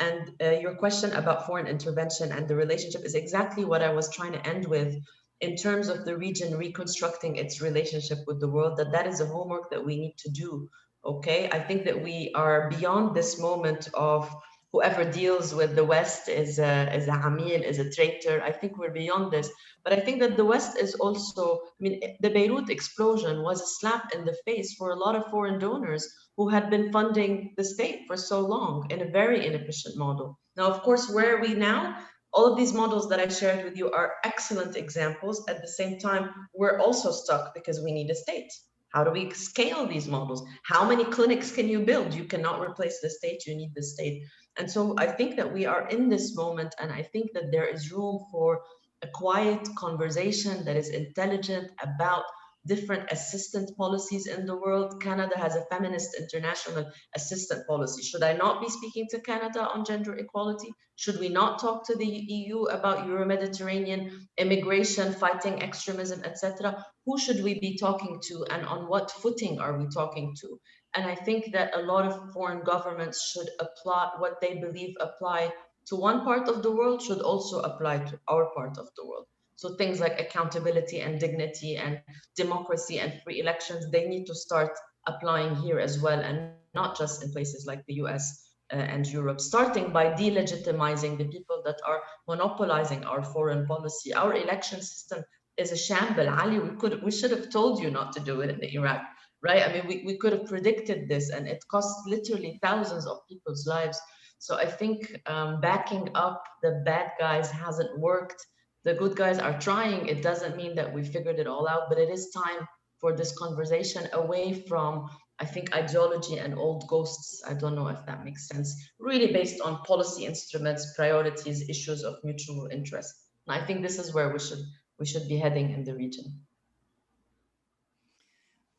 And your question about foreign intervention and the relationship is exactly what I was trying to end with in terms of the region reconstructing its relationship with the world, that is a homework that we need to do, okay? I think that we are beyond this moment of whoever deals with the West is a Amil, is a traitor. I think we're beyond this. But I think that the West is also, the Beirut explosion was a slap in the face for a lot of foreign donors who had been funding the state for so long in a very inefficient model. Now, of course, where are we now? All of these models that I shared with you are excellent examples. At the same time, we're also stuck because we need a state. How do we scale these models? How many clinics can you build? You cannot replace the state, you need the state. And so I think that we are in this moment, and I think that there is room for a quiet conversation that is intelligent about different assistant policies in the world. Canada has a feminist international assistant policy. Should I not be speaking to Canada on gender equality? Should we not talk to the EU about Euro-Mediterranean immigration, fighting extremism, etc.? Who should we be talking to, and on what footing are we talking to? And I think that a lot of foreign governments should apply what they believe apply to one part of the world should also apply to our part of the world. So things like accountability and dignity and democracy and free elections, they need to start applying here as well, and not just in places like the US and Europe, starting by delegitimizing the people that are monopolizing our foreign policy. Our election system is a shamble. Ali, we should have told you not to do it in Iraq, right? I mean, we could have predicted this, and it cost literally thousands of people's lives. So I think backing up the bad guys hasn't worked. The good guys are trying. It doesn't mean that we figured it all out, but it is time for this conversation away from, I think, ideology and old ghosts. I don't know if that makes sense. Really based on policy instruments, priorities, issues of mutual interest. And I think this is where we should be heading in the region.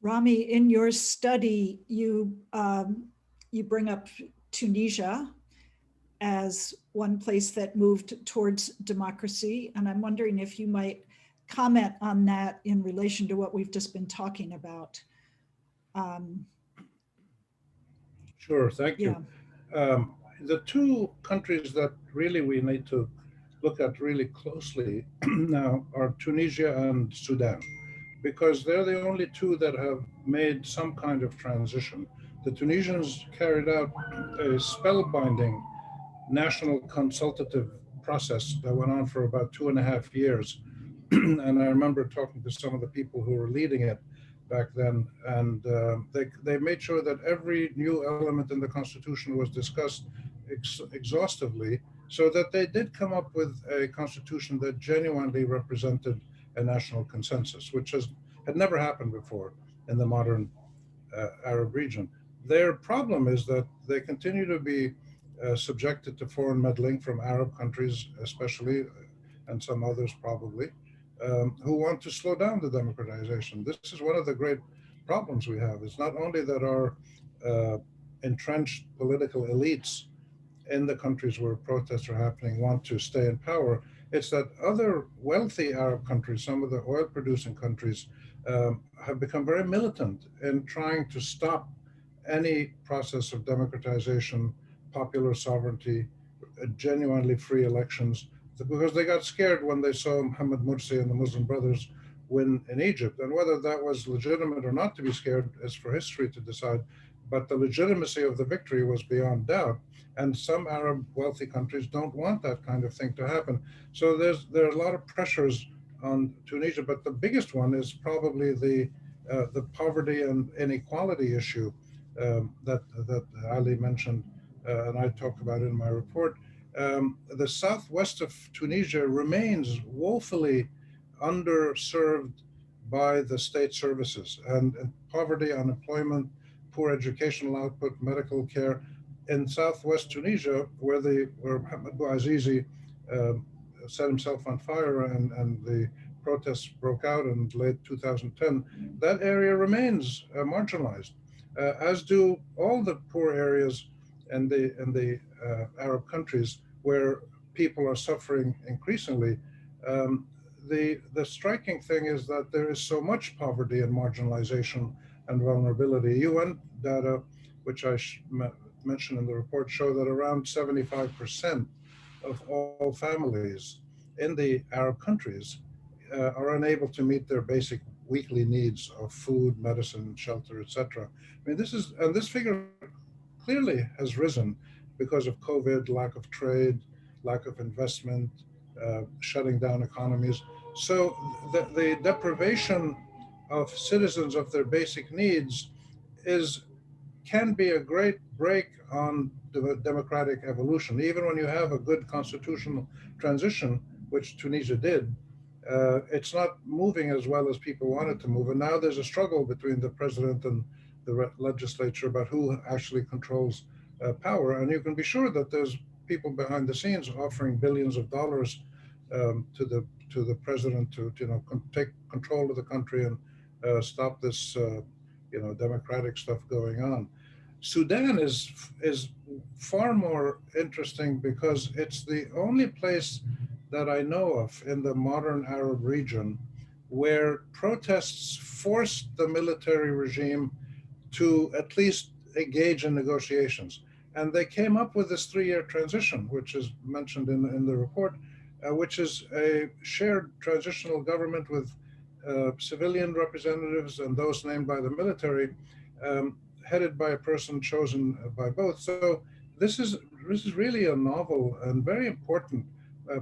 Rami, in your study, you bring up Tunisia as one place that moved towards democracy. And I'm wondering if you might comment on that in relation to what we've just been talking about. Sure, thank you. The two countries that really we need to look at really closely now are Tunisia and Sudan, because they're the only two that have made some kind of transition. The Tunisians carried out a spellbinding national consultative process that went on for about 2.5 years. And I remember talking to some of the people who were leading it back then, and they made sure that every new element in the constitution was discussed exhaustively, so that they did come up with a constitution that genuinely represented a national consensus, which had never happened before in the modern Arab region. Their problem is that they continue to be subjected to foreign meddling from Arab countries, especially, and some others probably, who want to slow down the democratization. This is one of the great problems we have. It's not only that our entrenched political elites in the countries where protests are happening want to stay in power, it's that other wealthy Arab countries, some of the oil-producing countries, have become very militant in trying to stop any process of democratization, popular sovereignty, genuinely free elections, because they got scared when they saw Mohammed Morsi and the Muslim Brothers win in Egypt. And whether that was legitimate or not to be scared is for history to decide, but the legitimacy of the victory was beyond doubt. And some Arab wealthy countries don't want that kind of thing to happen. So there are a lot of pressures on Tunisia, but the biggest one is probably the poverty and inequality issue that Ali mentioned, and I talked about in my report. The southwest of Tunisia remains woefully underserved by the state services, and poverty, unemployment, poor educational output, medical care. In southwest Tunisia, where Mohamed Bouazizi set himself on fire and the protests broke out in late 2010, that area remains marginalized, as do all the poor areas in the Arab countries where people are suffering increasingly. The striking thing is that there is so much poverty and marginalization and vulnerability. UN data, which I mentioned in the report, show that around 75% of all families in the Arab countries are unable to meet their basic weekly needs of food, medicine, shelter, etc. I mean, this figure clearly has risen because of COVID, lack of trade, lack of investment, shutting down economies. So the deprivation of citizens of their basic needs can be a great brake on the democratic evolution. Even when you have a good constitutional transition, which Tunisia did, it's not moving as well as people want it to move. And now there's a struggle between the president and the legislature about who actually controls power. And you can be sure that there's people behind the scenes offering billions of dollars to the president to take control of the country and stop this democratic stuff going on. Sudan is far more interesting because it's the only place that I know of in the modern Arab region where protests forced the military regime to at least engage in negotiations. And they came up with this 3-year transition, which is mentioned in the report, which is a shared transitional government with civilian representatives and those named by the military, headed by a person chosen by both. So this is really a novel and very important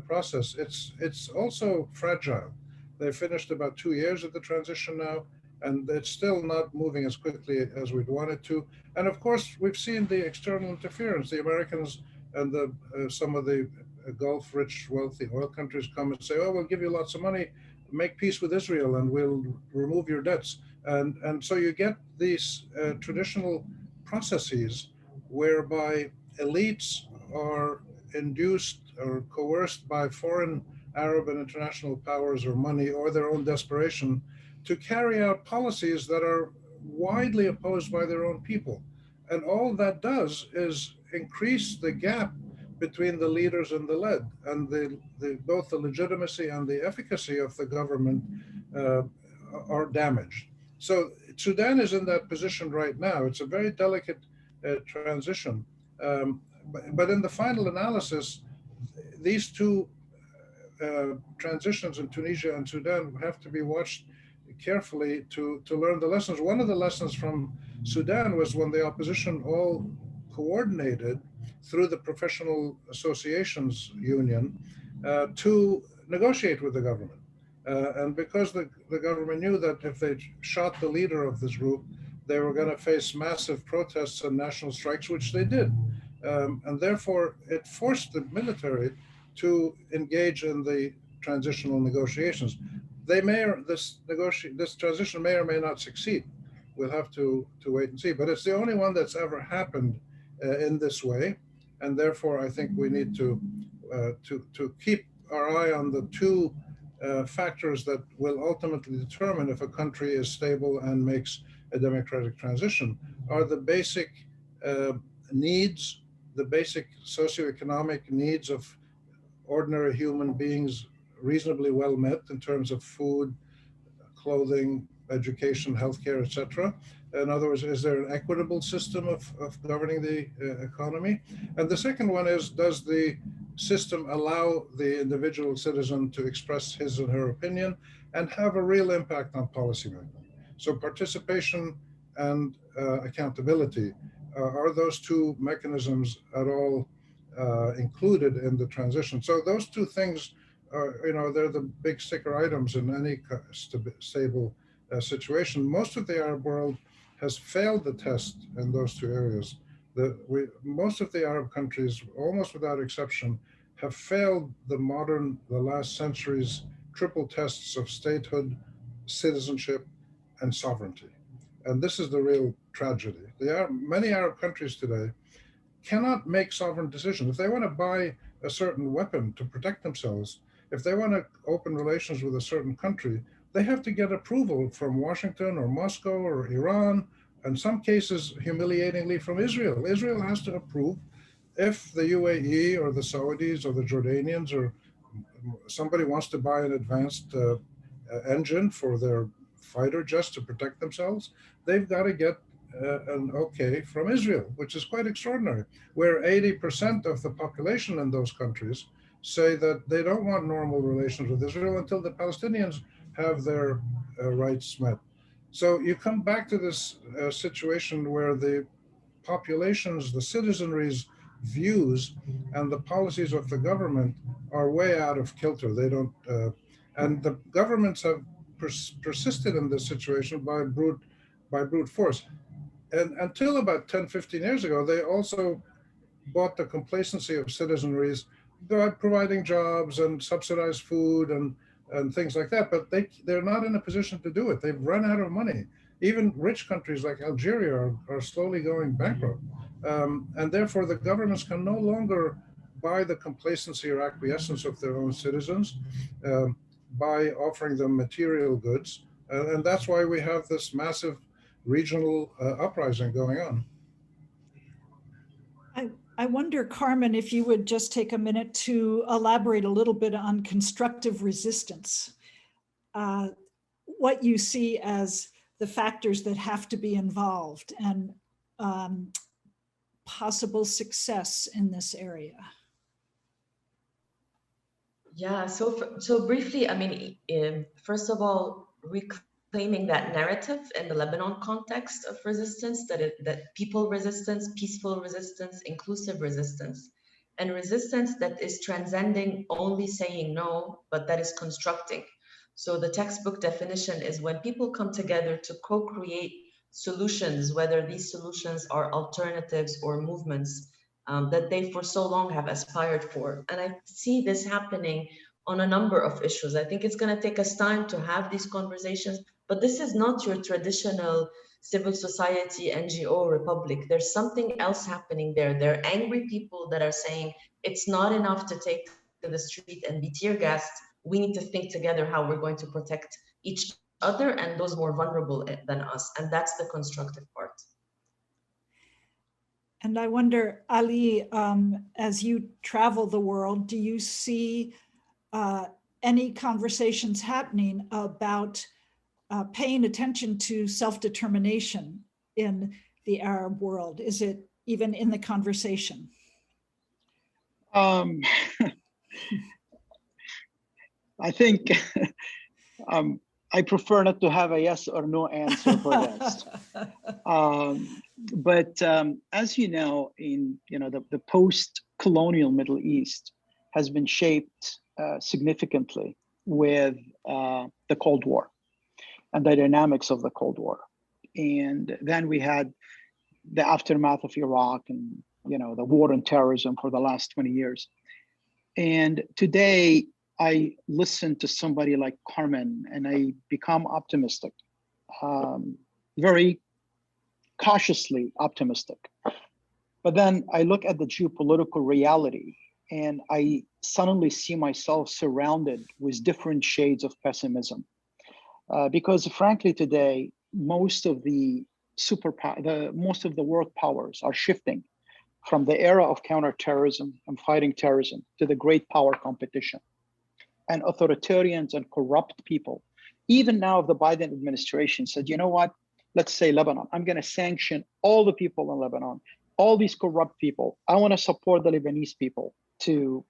process. It's also fragile. They finished about 2 years of the transition now, and it's still not moving as quickly as we'd want it to. And of course, we've seen the external interference. The Americans and some of the Gulf-rich, wealthy oil countries come and say, "Oh, we'll give you lots of money, make peace with Israel, and we'll remove your debts." And so you get these traditional processes whereby elites are induced or coerced by foreign Arab and international powers or money or their own desperation to carry out policies that are widely opposed by their own people. And all that does is increase the gap between the leaders and the led, and both the legitimacy and the efficacy of the government are damaged. So Sudan is in that position right now. It's a very delicate transition. But in the final analysis, these two transitions in Tunisia and Sudan have to be watched carefully to learn the lessons. One of the lessons from Sudan was when the opposition all coordinated through the Professional Associations Union to negotiate with the government. And because the government knew that if they shot the leader of this group, they were going to face massive protests and national strikes, which they did. And therefore, it forced the military to engage in the transitional negotiations. This transition may or may not succeed. We'll have to wait and see. But it's the only one that's ever happened in this way, and therefore I think we need to keep our eye on the two factors that will ultimately determine if a country is stable and makes a democratic transition. Are the basic needs, the basic socioeconomic needs of ordinary human beings reasonably well met in terms of food, clothing, education, healthcare, etc. In other words, is there an equitable system of governing the economy? And the second one is, does the system allow the individual citizen to express his or her opinion and have a real impact on policymaking? So participation and accountability, are those two mechanisms at all included in the transition? So those two things are, they're the big sticker items in any stable situation. Most of the Arab world has failed the test in those two areas. Most of the Arab countries, almost without exception, have failed the last century's triple tests of statehood, citizenship, and sovereignty. And this is the real tragedy. Many Arab countries today cannot make sovereign decisions. If they want to buy a certain weapon to protect themselves, if they want to open relations with a certain country, they have to get approval from Washington or Moscow or Iran, in some cases, humiliatingly, from Israel. Israel has to approve. If the UAE or the Saudis or the Jordanians or somebody wants to buy an advanced engine for their fighter jets to protect themselves, they've got to get an okay from Israel, which is quite extraordinary, where 80% of the population in those countries say that they don't want normal relations with Israel until the Palestinians have their rights met. So you come back to this situation where the populations, the citizenry's views and the policies of the government are way out of kilter. They don't, and the governments have persisted in this situation by brute force. And until about 10, 15 years ago, they also bought the complacency of citizenries by providing jobs and subsidized food and things like that. But they're not in a position to do it. They've run out of money. Even rich countries like Algeria are slowly going bankrupt. And therefore, the governments can no longer buy the complacency or acquiescence of their own citizens by offering them material goods. And that's why we have this massive regional uprising going on. I wonder, Carmen, if you would just take a minute to elaborate a little bit on constructive resistance, what you see as the factors that have to be involved and possible success in this area? Yeah, so briefly, I mean, first of all, reclaiming that narrative in the Lebanon context of resistance, that people resistance, peaceful resistance, inclusive resistance, and resistance that is transcending only saying no, but that is constructing. So the textbook definition is when people come together to co-create solutions, whether these solutions are alternatives or movements that they for so long have aspired for. And I see this happening on a number of issues. I think it's going to take us time to have these conversations, but this is not your traditional civil society NGO republic. There's something else happening there. There are angry people that are saying it's not enough to take to the street and be tear gassed. We need to think together how we're going to protect each other and those more vulnerable than us. And that's the constructive part. And I wonder, Ali, as you travel the world, do you see any conversations happening about paying attention to self-determination in the Arab world? Is it even in the conversation? I think I prefer not to have a yes or no answer for this. But as you know, the post-colonial Middle East has been shaped significantly with the Cold War and the dynamics of the Cold War. And then we had the aftermath of Iraq and the war on terrorism for the last 20 years. And today I listen to somebody like Carmen and I become optimistic, very cautiously optimistic. But then I look at the geopolitical reality and I suddenly see myself surrounded with different shades of pessimism. Because frankly, today, most of the world powers are shifting from the era of counterterrorism and fighting terrorism to the great power competition. And authoritarians and corrupt people, even now the Biden administration said, you know what, let's say Lebanon, I'm going to sanction all the people in Lebanon, all these corrupt people. I want to support the Lebanese people to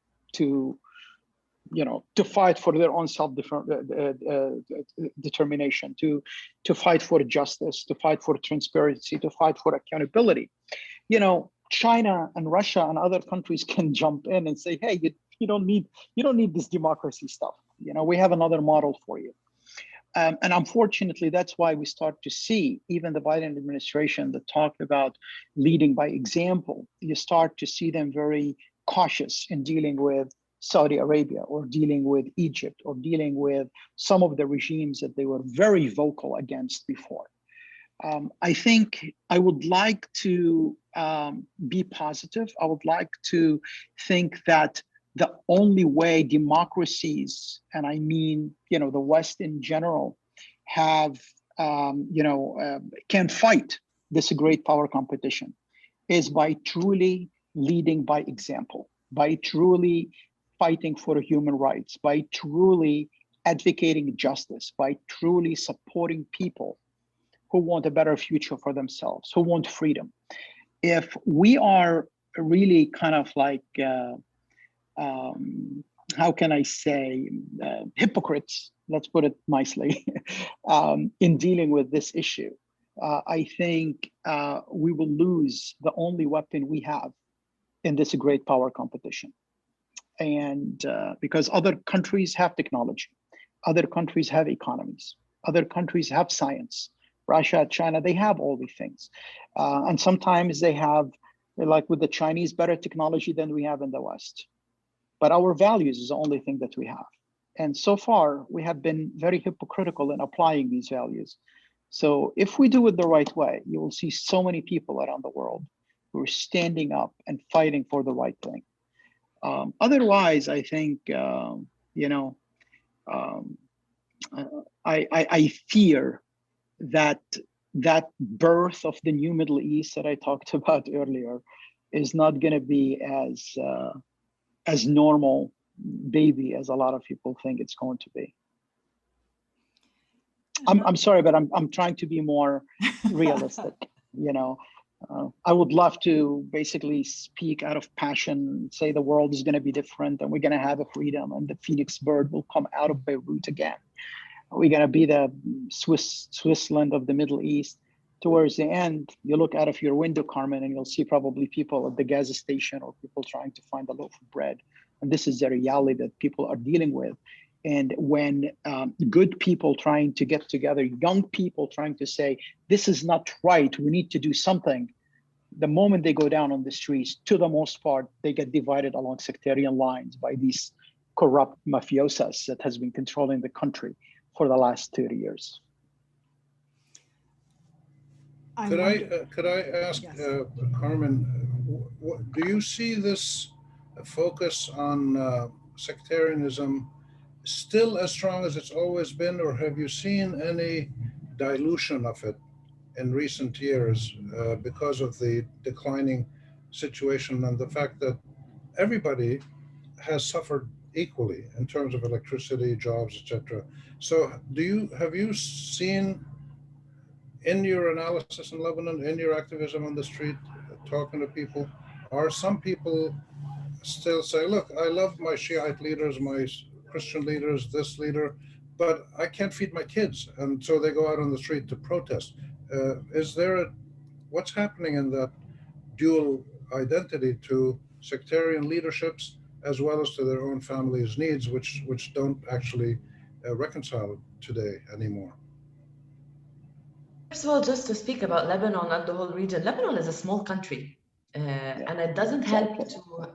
fight for their own self-determination, to fight for justice, to fight for transparency, to fight for accountability. China and Russia and other countries can jump in and say, hey, you don't need this democracy stuff. We have another model for you. And unfortunately, that's why we start to see even the Biden administration that talked about leading by example. You start to see them very cautious in dealing with Saudi Arabia or dealing with Egypt or dealing with some of the regimes that they were very vocal against before. I think I would like to be positive. I would like to think that the only way democracies, and I mean, the West in general, have, can fight this great power competition is by truly leading by example, by truly fighting for human rights, by truly advocating justice, by truly supporting people who want a better future for themselves, who want freedom. If we are really kind of like, how can I say, hypocrites, let's put it nicely, in dealing with this issue, I think we will lose the only weapon we have in this great power competition. And because other countries have technology, other countries have economies, other countries have science, Russia, China, they have all these things. And sometimes they have, like with the Chinese, better technology than we have in the West. But our values is the only thing that we have. And so far, we have been very hypocritical in applying these values. So if we do it the right way, you will see so many people around the world who are standing up and fighting for the right thing. Otherwise, I think, I fear that birth of the new Middle East that I talked about earlier is not going to be as normal baby as a lot of people think it's going to be. I'm sorry, but I'm trying to be more realistic. You know, I would love to basically speak out of passion, say the world is going to be different, and we're going to have a freedom, and the Phoenix bird will come out of Beirut again. We're going to be the Switzerland of the Middle East. Towards the end, you look out of your window, Carmen, and you'll see probably people at the gas station or people trying to find a loaf of bread. And this is the reality that people are dealing with. And when good people trying to get together, young people trying to say, this is not right, we need to do something, the moment they go down on the streets, to the most part, they get divided along sectarian lines by these corrupt mafiosas that has been controlling the country for the last 30 years. Could I ask, yes. Carmen, do you see this focus on sectarianism still as strong as it's always been, or have you seen any dilution of it in recent years because of the declining situation and the fact that everybody has suffered equally in terms of electricity, jobs, etc.? So have you seen in your analysis in Lebanon, in your activism on the street, talking to people, are some people still say, look, I love my Shiite leaders, my Christian leaders, this leader, but I can't feed my kids, and so they go out on the street to protest? What's happening in that dual identity to sectarian leaderships as well as to their own families' needs, which don't actually reconcile today anymore? First of all, just to speak about Lebanon and the whole region, Lebanon is a small country. And it doesn't help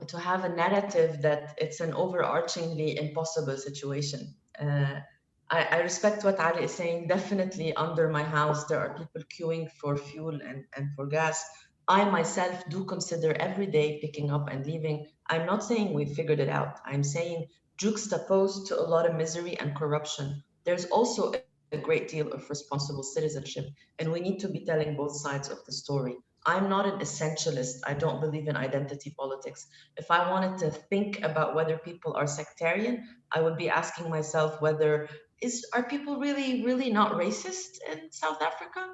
to have a narrative that it's an overarchingly impossible situation. I respect what Ali is saying. Definitely under my house, there are people queuing for fuel and for gas. I myself do consider every day picking up and leaving. I'm not saying we figured it out. I'm saying juxtaposed to a lot of misery and corruption, there's also a great deal of responsible citizenship, and we need to be telling both sides of the story. I'm not an essentialist. I don't believe in identity politics. If I wanted to think about whether people are sectarian, I would be asking myself whether are people really not racist in South Africa?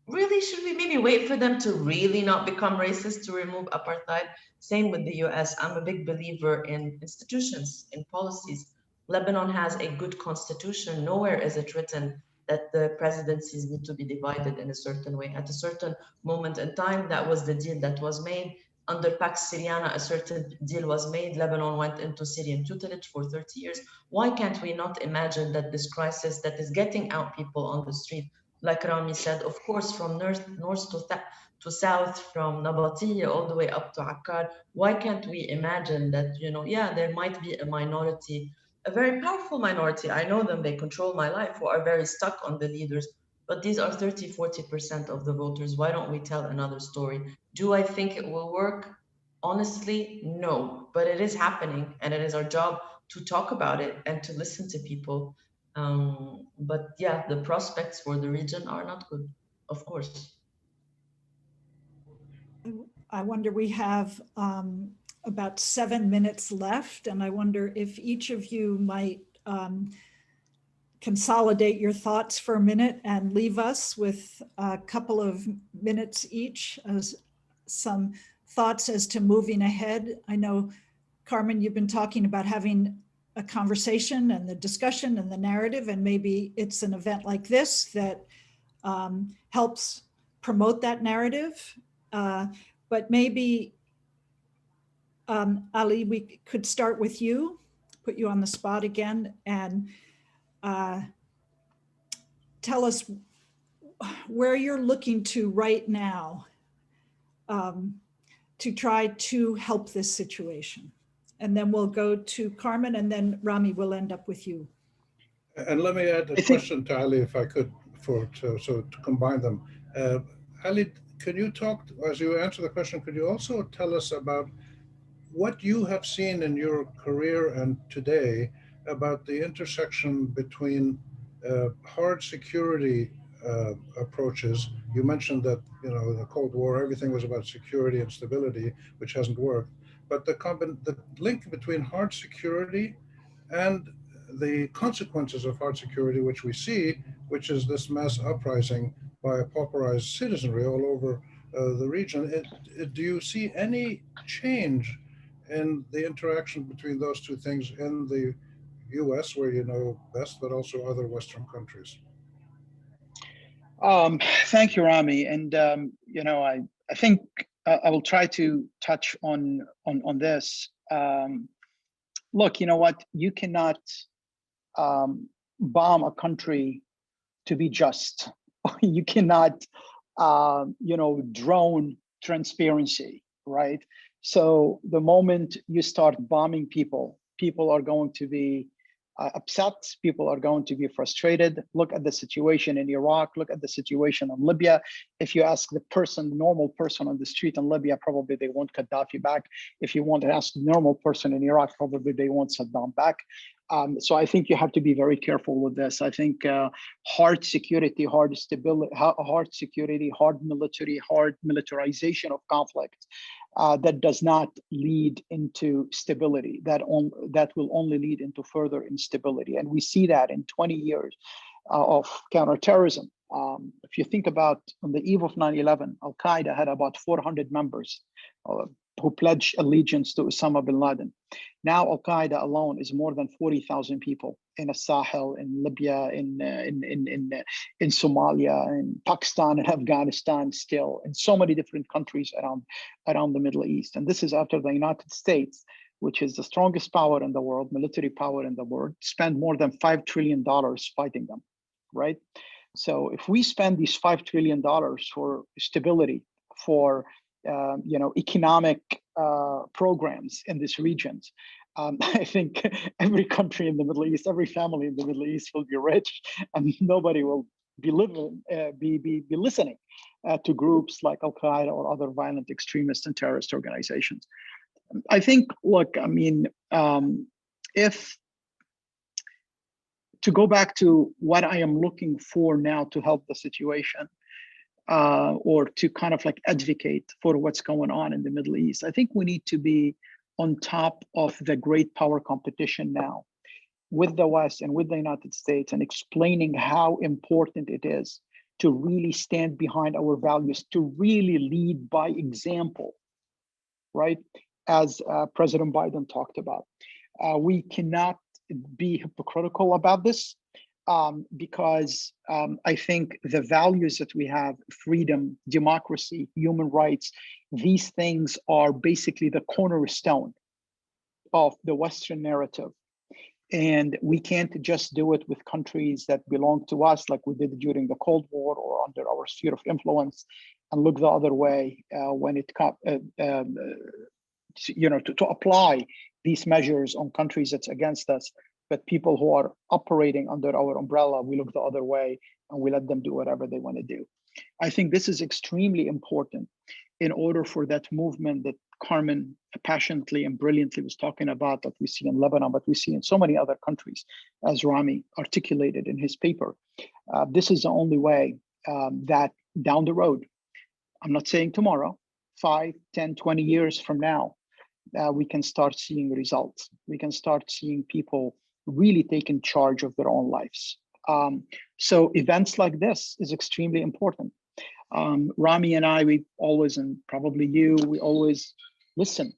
Really, should we maybe wait for them to really not become racist to remove apartheid? Same with the US. I'm a big believer in institutions, in policies. Lebanon has a good constitution. Nowhere is it written that the presidencies need to be divided in a certain way. At a certain moment in time, that was the deal that was made. Under Pax Syriana, a certain deal was made. Lebanon went into Syrian tutelage for 30 years. Why can't we not imagine that this crisis that is getting out people on the street, like Rami said, of course, from north to south, from Nabatiya all the way up to Akkar, why can't we imagine that, yeah, there might be a minority, a very powerful minority, I know them, they control my life, who are very stuck on the leaders, but these are 30-40% of the voters. Why don't we tell another story? Do I think it will work? Honestly, no, but it is happening, and it is our job to talk about it and to listen to people. But yeah, the prospects for the region are not good, of course. I wonder, we have about 7 minutes left, and I wonder if each of you might consolidate your thoughts for a minute and leave us with a couple of minutes each as some thoughts as to moving ahead. I know, Carmen, you've been talking about having a conversation and the discussion and the narrative, and maybe it's an event like this that helps promote that narrative. But maybe, Ali, we could start with you, put you on the spot again, and tell us where you're looking to right now to try to help this situation. And then we'll go to Carmen, and then Rami will end up with you. And let me add a question to Ali, if I could, to combine them. Ali, can you talk, as you answer the question, could you also tell us about what you have seen in your career and today about the intersection between hard security approaches? You mentioned that, in the Cold War, everything was about security and stability, which hasn't worked. But the link between hard security and the consequences of hard security, which we see, which is this mass uprising by a pauperized citizenry all over the region. Do you see any change in the interaction between those two things in the US, where you know best, but also other Western countries? Thank you, Rami. And I think I will try to touch on this. Look, you know what? You cannot bomb a country to be just. You cannot, drone transparency, right? So the moment you start bombing people, people are going to be upset. People are going to be frustrated. Look at the situation in Iraq. Look at the situation in Libya. If you ask the normal person on the street in Libya, probably they want Gaddafi back. If you want to ask the normal person in Iraq, probably they want Saddam back. So I think you have to be very careful with this. I think hard security, hard stability, hard security, hard military, hard militarization of conflict that does not lead into stability. That will only lead into further instability. And we see that in 20 years of counterterrorism. If you think about on the eve of 9/11, Al-Qaeda had about 400 members who pledged allegiance to Osama bin Laden. Now Al-Qaeda alone is more than 40,000 people in Sahel, in Libya, in Somalia, in Pakistan, and Afghanistan, still in so many different countries around the Middle East. And this is after the United States, which is the strongest power in the world, military power in the world, spend more than $5 trillion fighting them, right? So if we spend these $5 trillion for stability, for economic programs in these regions, I think every country in the Middle East, every family in the Middle East will be rich, and nobody will be listening to groups like Al Qaeda or other violent extremist and terrorist organizations. I think, look, I mean, if to go back to what I am looking for now to help the situation, or to kind of like advocate for what's going on in the Middle East, I think we need to be on top of the great power competition now with the West and with the United States, and explaining how important it is to really stand behind our values, to really lead by example, right? As President Biden talked about. We cannot be hypocritical about this, because I think the values that we have, freedom, democracy, human rights, these things are basically the cornerstone of the Western narrative. And we can't just do it with countries that belong to us, like we did during the Cold War or under our sphere of influence, and look the other way when it comes, to apply these measures on countries that's against us. But people who are operating under our umbrella, we look the other way and we let them do whatever they want to do. I think this is extremely important in order for that movement that Carmen passionately and brilliantly was talking about, that we see in Lebanon, but we see in so many other countries, as Rami articulated in his paper. This is the only way that down the road, I'm not saying tomorrow, 5, 10, 20 years from now, we can start seeing results. We can start seeing people really taking charge of their own lives. So events like this is extremely important. Rami and I, we always, and probably you, we always listen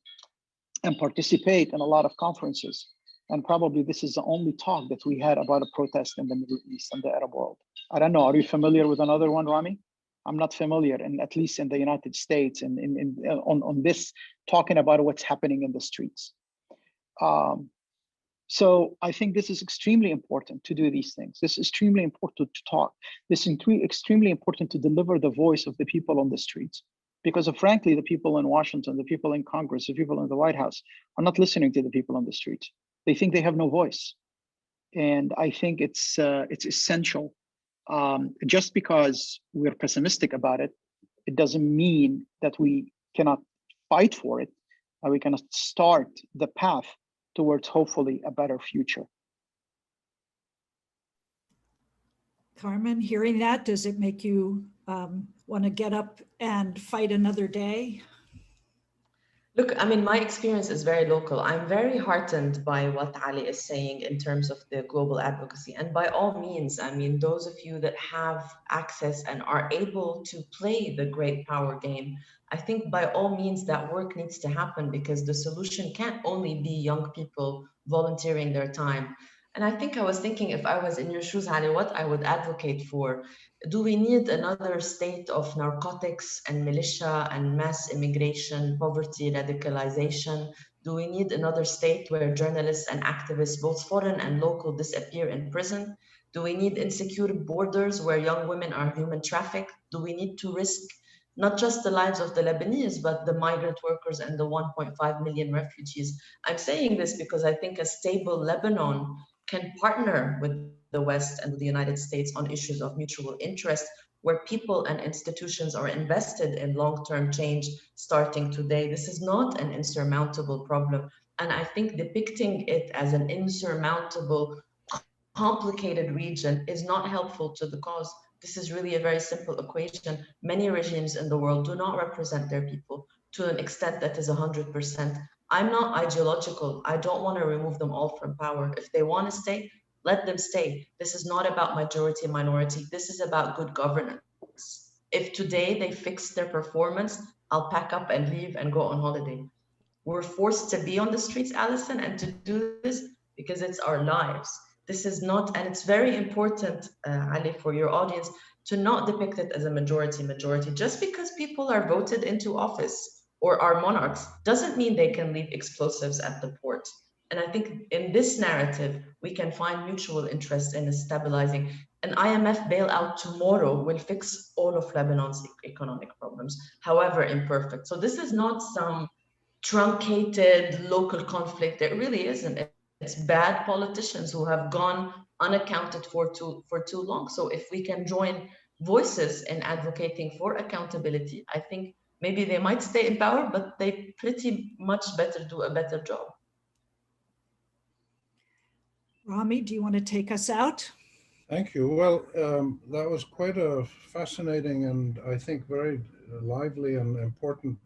and participate in a lot of conferences. And probably this is the only talk that we had about a protest in the Middle East and the Arab world. I don't know, are you familiar with another one, Rami? I'm not familiar, and at least in the United States, and on this, talking about what's happening in the streets. So I think this is extremely important to do these things. This is extremely important to talk. This is extremely important to deliver the voice of the people on the streets. Because frankly, the people in Washington, the people in Congress, the people in the White House are not listening to the people on the streets. They think they have no voice. And I think it's essential. Just because we're pessimistic about it, it doesn't mean that we cannot fight for it. We cannot start the path towards hopefully a better future. Carmen, hearing that, does it make you want to get up and fight another day? Look, I mean, my experience is very local. I'm very heartened by what Ali is saying in terms of the global advocacy. And by all means, I mean, those of you that have access and are able to play the great power game, I think by all means that work needs to happen, because the solution can't only be young people volunteering their time. And I think I was thinking, if I was in your shoes, Ali, what I would advocate for. Do we need another state of narcotics and militia and mass immigration, poverty, radicalization? Do we need another state where journalists and activists, both foreign and local, disappear in prison? Do we need insecure borders where young women are human trafficked? Do we need to risk not just the lives of the Lebanese, but the migrant workers and the 1.5 million refugees? I'm saying this because I think a stable Lebanon can partner with the West and with the United States on issues of mutual interest, where people and institutions are invested in long-term change starting today. This is not an insurmountable problem. And I think depicting it as an insurmountable, complicated region is not helpful to the cause. This is really a very simple equation. Many regimes in the world do not represent their people to an extent that is 100%. I'm not ideological. I don't want to remove them all from power. If they want to stay, let them stay. This is not about majority minority. This is about good governance. If today they fix their performance, I'll pack up and leave and go on holiday. We're forced to be on the streets, Allison, and to do this because it's our lives. This is not, and it's very important, Ali, for your audience to not depict it as a majority. Just because people are voted into office or are monarchs doesn't mean they can leave explosives at the port. And I think in this narrative, we can find mutual interest in stabilizing. An IMF bailout tomorrow will fix all of Lebanon's economic problems, however imperfect. So this is not some truncated local conflict. It really isn't. It's bad politicians who have gone unaccounted for too long. So if we can join voices in advocating for accountability, I think maybe they might stay in power, but they pretty much better do a better job. Rami, do you want to take us out? Thank you. Well, that was quite a fascinating and I think very lively and important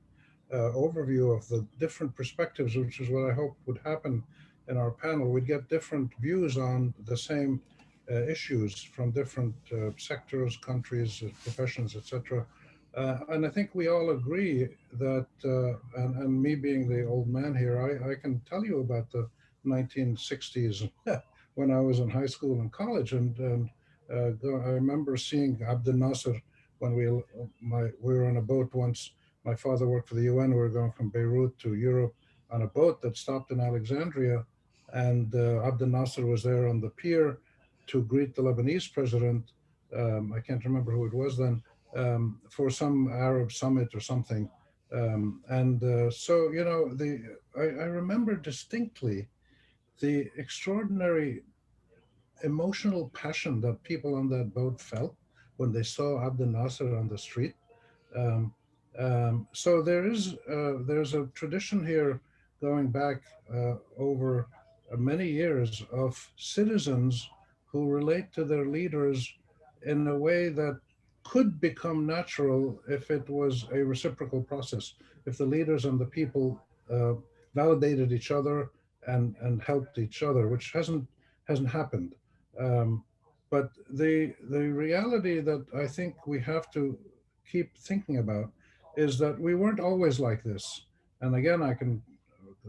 overview of the different perspectives, which is what I hope would happen in our panel. We'd get different views on the same issues from different sectors, countries, professions, etc. And I think we all agree that, and me being the old man here, I can tell you about the 1960s when I was in high school and college, and I remember seeing Abdel Nasser when we were on a boat once. My father worked for the UN. We were going from Beirut to Europe on a boat that stopped in Alexandria, and Abdel Nasser was there on the pier to greet the Lebanese president. I can't remember who it was then, for some Arab summit or something. So, you know, I remember distinctly the extraordinary emotional passion that people on that boat felt when they saw Abdel Nasser on the street. Um, so there's a tradition here going back over many years of citizens who relate to their leaders in a way that could become natural if it was a reciprocal process, if the leaders and the people validated each other and helped each other, which hasn't happened. Um, but the reality that I think we have to keep thinking about is that we weren't always like this. And again, I can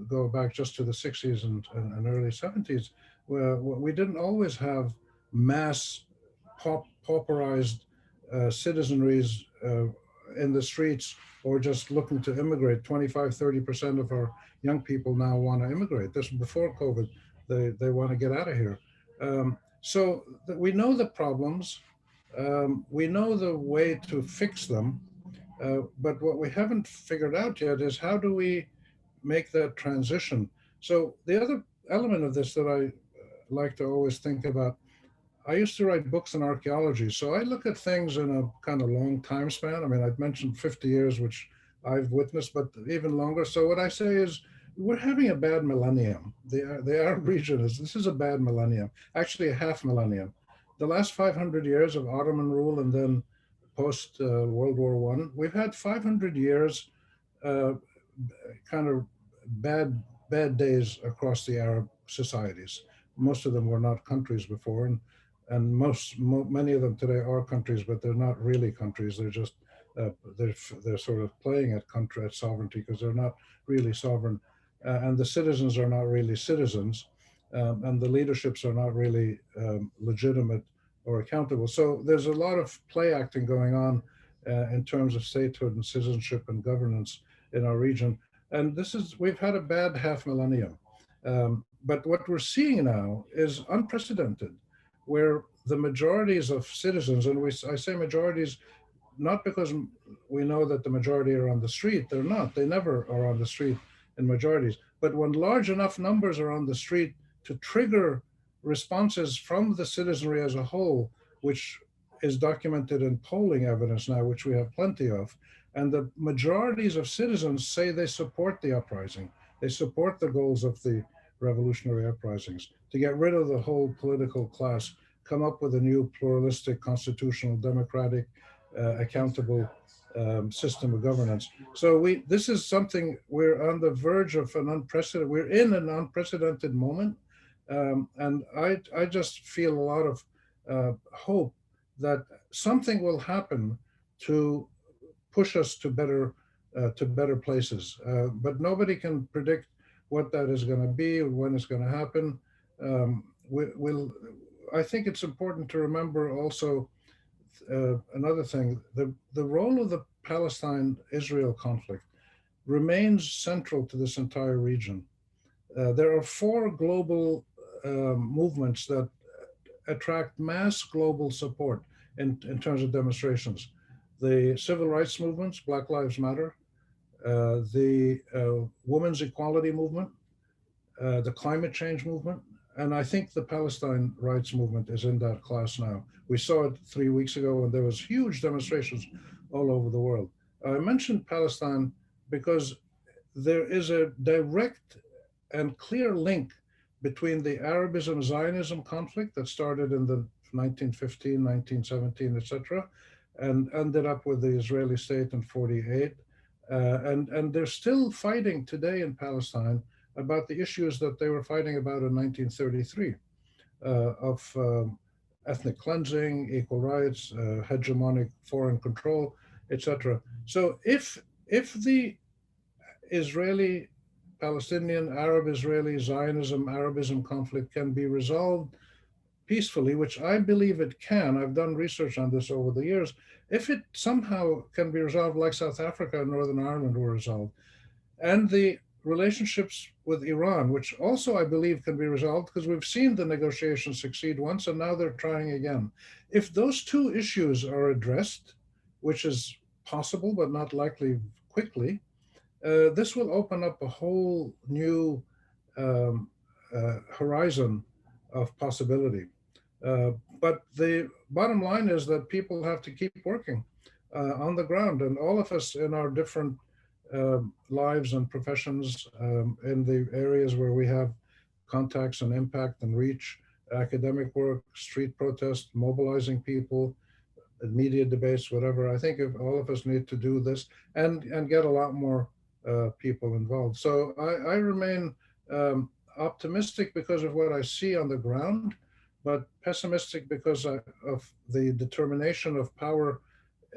go back just to the 60s and early 70s, where we didn't always have mass pauperized citizenries in the streets or just looking to immigrate. 25-30% of our young people now want to immigrate. This was before COVID. They want to get out of here. So we know the problems. We know the way to fix them. But what we haven't figured out yet is how do we make that transition? So the other element of this that I like to always think about, I used to write books in archaeology. So I look at things in a kind of long time span. I mean, I've mentioned 50 years, which I've witnessed, but even longer. So what I say is, we're having a bad millennium. The Arab region this is a bad millennium, actually a half millennium. The last 500 years of Ottoman rule and then post World War I, we've had 500 years kind of bad days across the Arab societies. Most of them were not countries before, and many of them today are countries, but they're not really countries. They're just they're sort of playing at sovereignty because they're not really sovereign, and the citizens are not really citizens, and the leaderships are not really legitimate or accountable. So there's a lot of play acting going on in terms of statehood and citizenship and governance in our region. And we've had a bad half millennium. But what we're seeing now is unprecedented, where the majorities of citizens, and I say majorities not because we know that the majority are on the street, they're not, they never are on the street in majorities, but when large enough numbers are on the street to trigger responses from the citizenry as a whole, which is documented in polling evidence now, which we have plenty of, and the majorities of citizens say they support the uprising, they support the goals of the revolutionary uprisings, to get rid of the whole political class, come up with a new pluralistic, constitutional, democratic, accountable system of governance. So this is something we're on the verge of we're in an unprecedented moment. And I just feel a lot of hope that something will happen to push us to better places. But nobody can predict what that is going to be or when it's going to happen. I think it's important to remember also another thing, the role of the Palestine-Israel conflict remains central to this entire region. There are 4 global movements that attract mass global support in terms of demonstrations. The civil rights movements, Black Lives Matter, the women's equality movement, the climate change movement, and I think the Palestine rights movement is in that class now. We saw it 3 weeks ago, and there was huge demonstrations all over the world. I mentioned Palestine because there is a direct and clear link between the Arabism-Zionism conflict that started in the 1915, 1917, etc., and ended up with the Israeli state in 48. And they're still fighting today in Palestine about the issues that they were fighting about in 1933 of ethnic cleansing, equal rights, hegemonic foreign control, etc. So if the Israeli, Palestinian, Arab-Israeli, Zionism, Arabism conflict can be resolved peacefully, which I believe it can, I've done research on this over the years, if it somehow can be resolved like South Africa and Northern Ireland were resolved, and the relationships with Iran, which also I believe can be resolved because we've seen the negotiations succeed once and now they're trying again. If those 2 issues are addressed, which is possible but not likely quickly, this will open up a whole new horizon of possibility. But the bottom line is that people have to keep working on the ground, and all of us in our different lives and professions in the areas where we have contacts and impact and reach, academic work, street protest, mobilizing people, media debates, whatever. I think if all of us need to do this and get a lot more people involved. So I remain optimistic because of what I see on the ground, but pessimistic because of the determination of power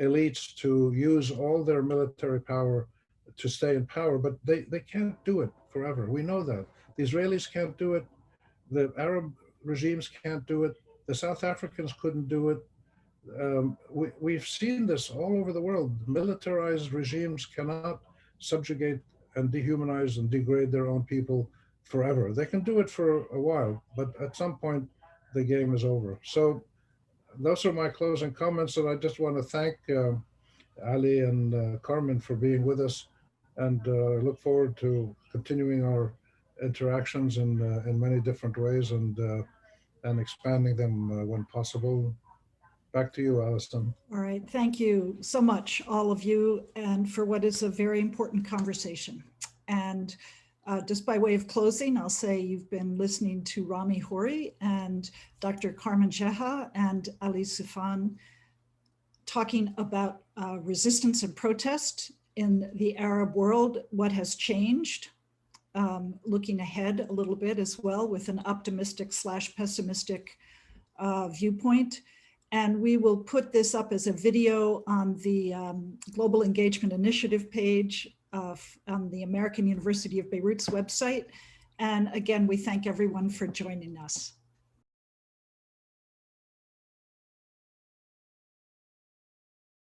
elites to use all their military power to stay in power, but they can't do it forever. We know that. The Israelis can't do it. The Arab regimes can't do it. The South Africans couldn't do it. We've seen this all over the world. Militarized regimes cannot subjugate and dehumanize and degrade their own people forever. They can do it for a while, but at some point, the game is over. So those are my closing comments, and I just want to thank Ali and Carmen for being with us, and look forward to continuing our interactions in many different ways and expanding them when possible. Back to you, Alison. All right, thank you so much, all of you, and for what is a very important conversation. And just by way of closing, I'll say you've been listening to Rami Hori and Dr. Carmen Jeha and Ali Sufan talking about resistance and protest in the Arab world, what has changed, looking ahead a little bit as well with an optimistic / pessimistic viewpoint. And we will put this up as a video on the Global Engagement Initiative page on the American University of Beirut's website. And again, we thank everyone for joining us.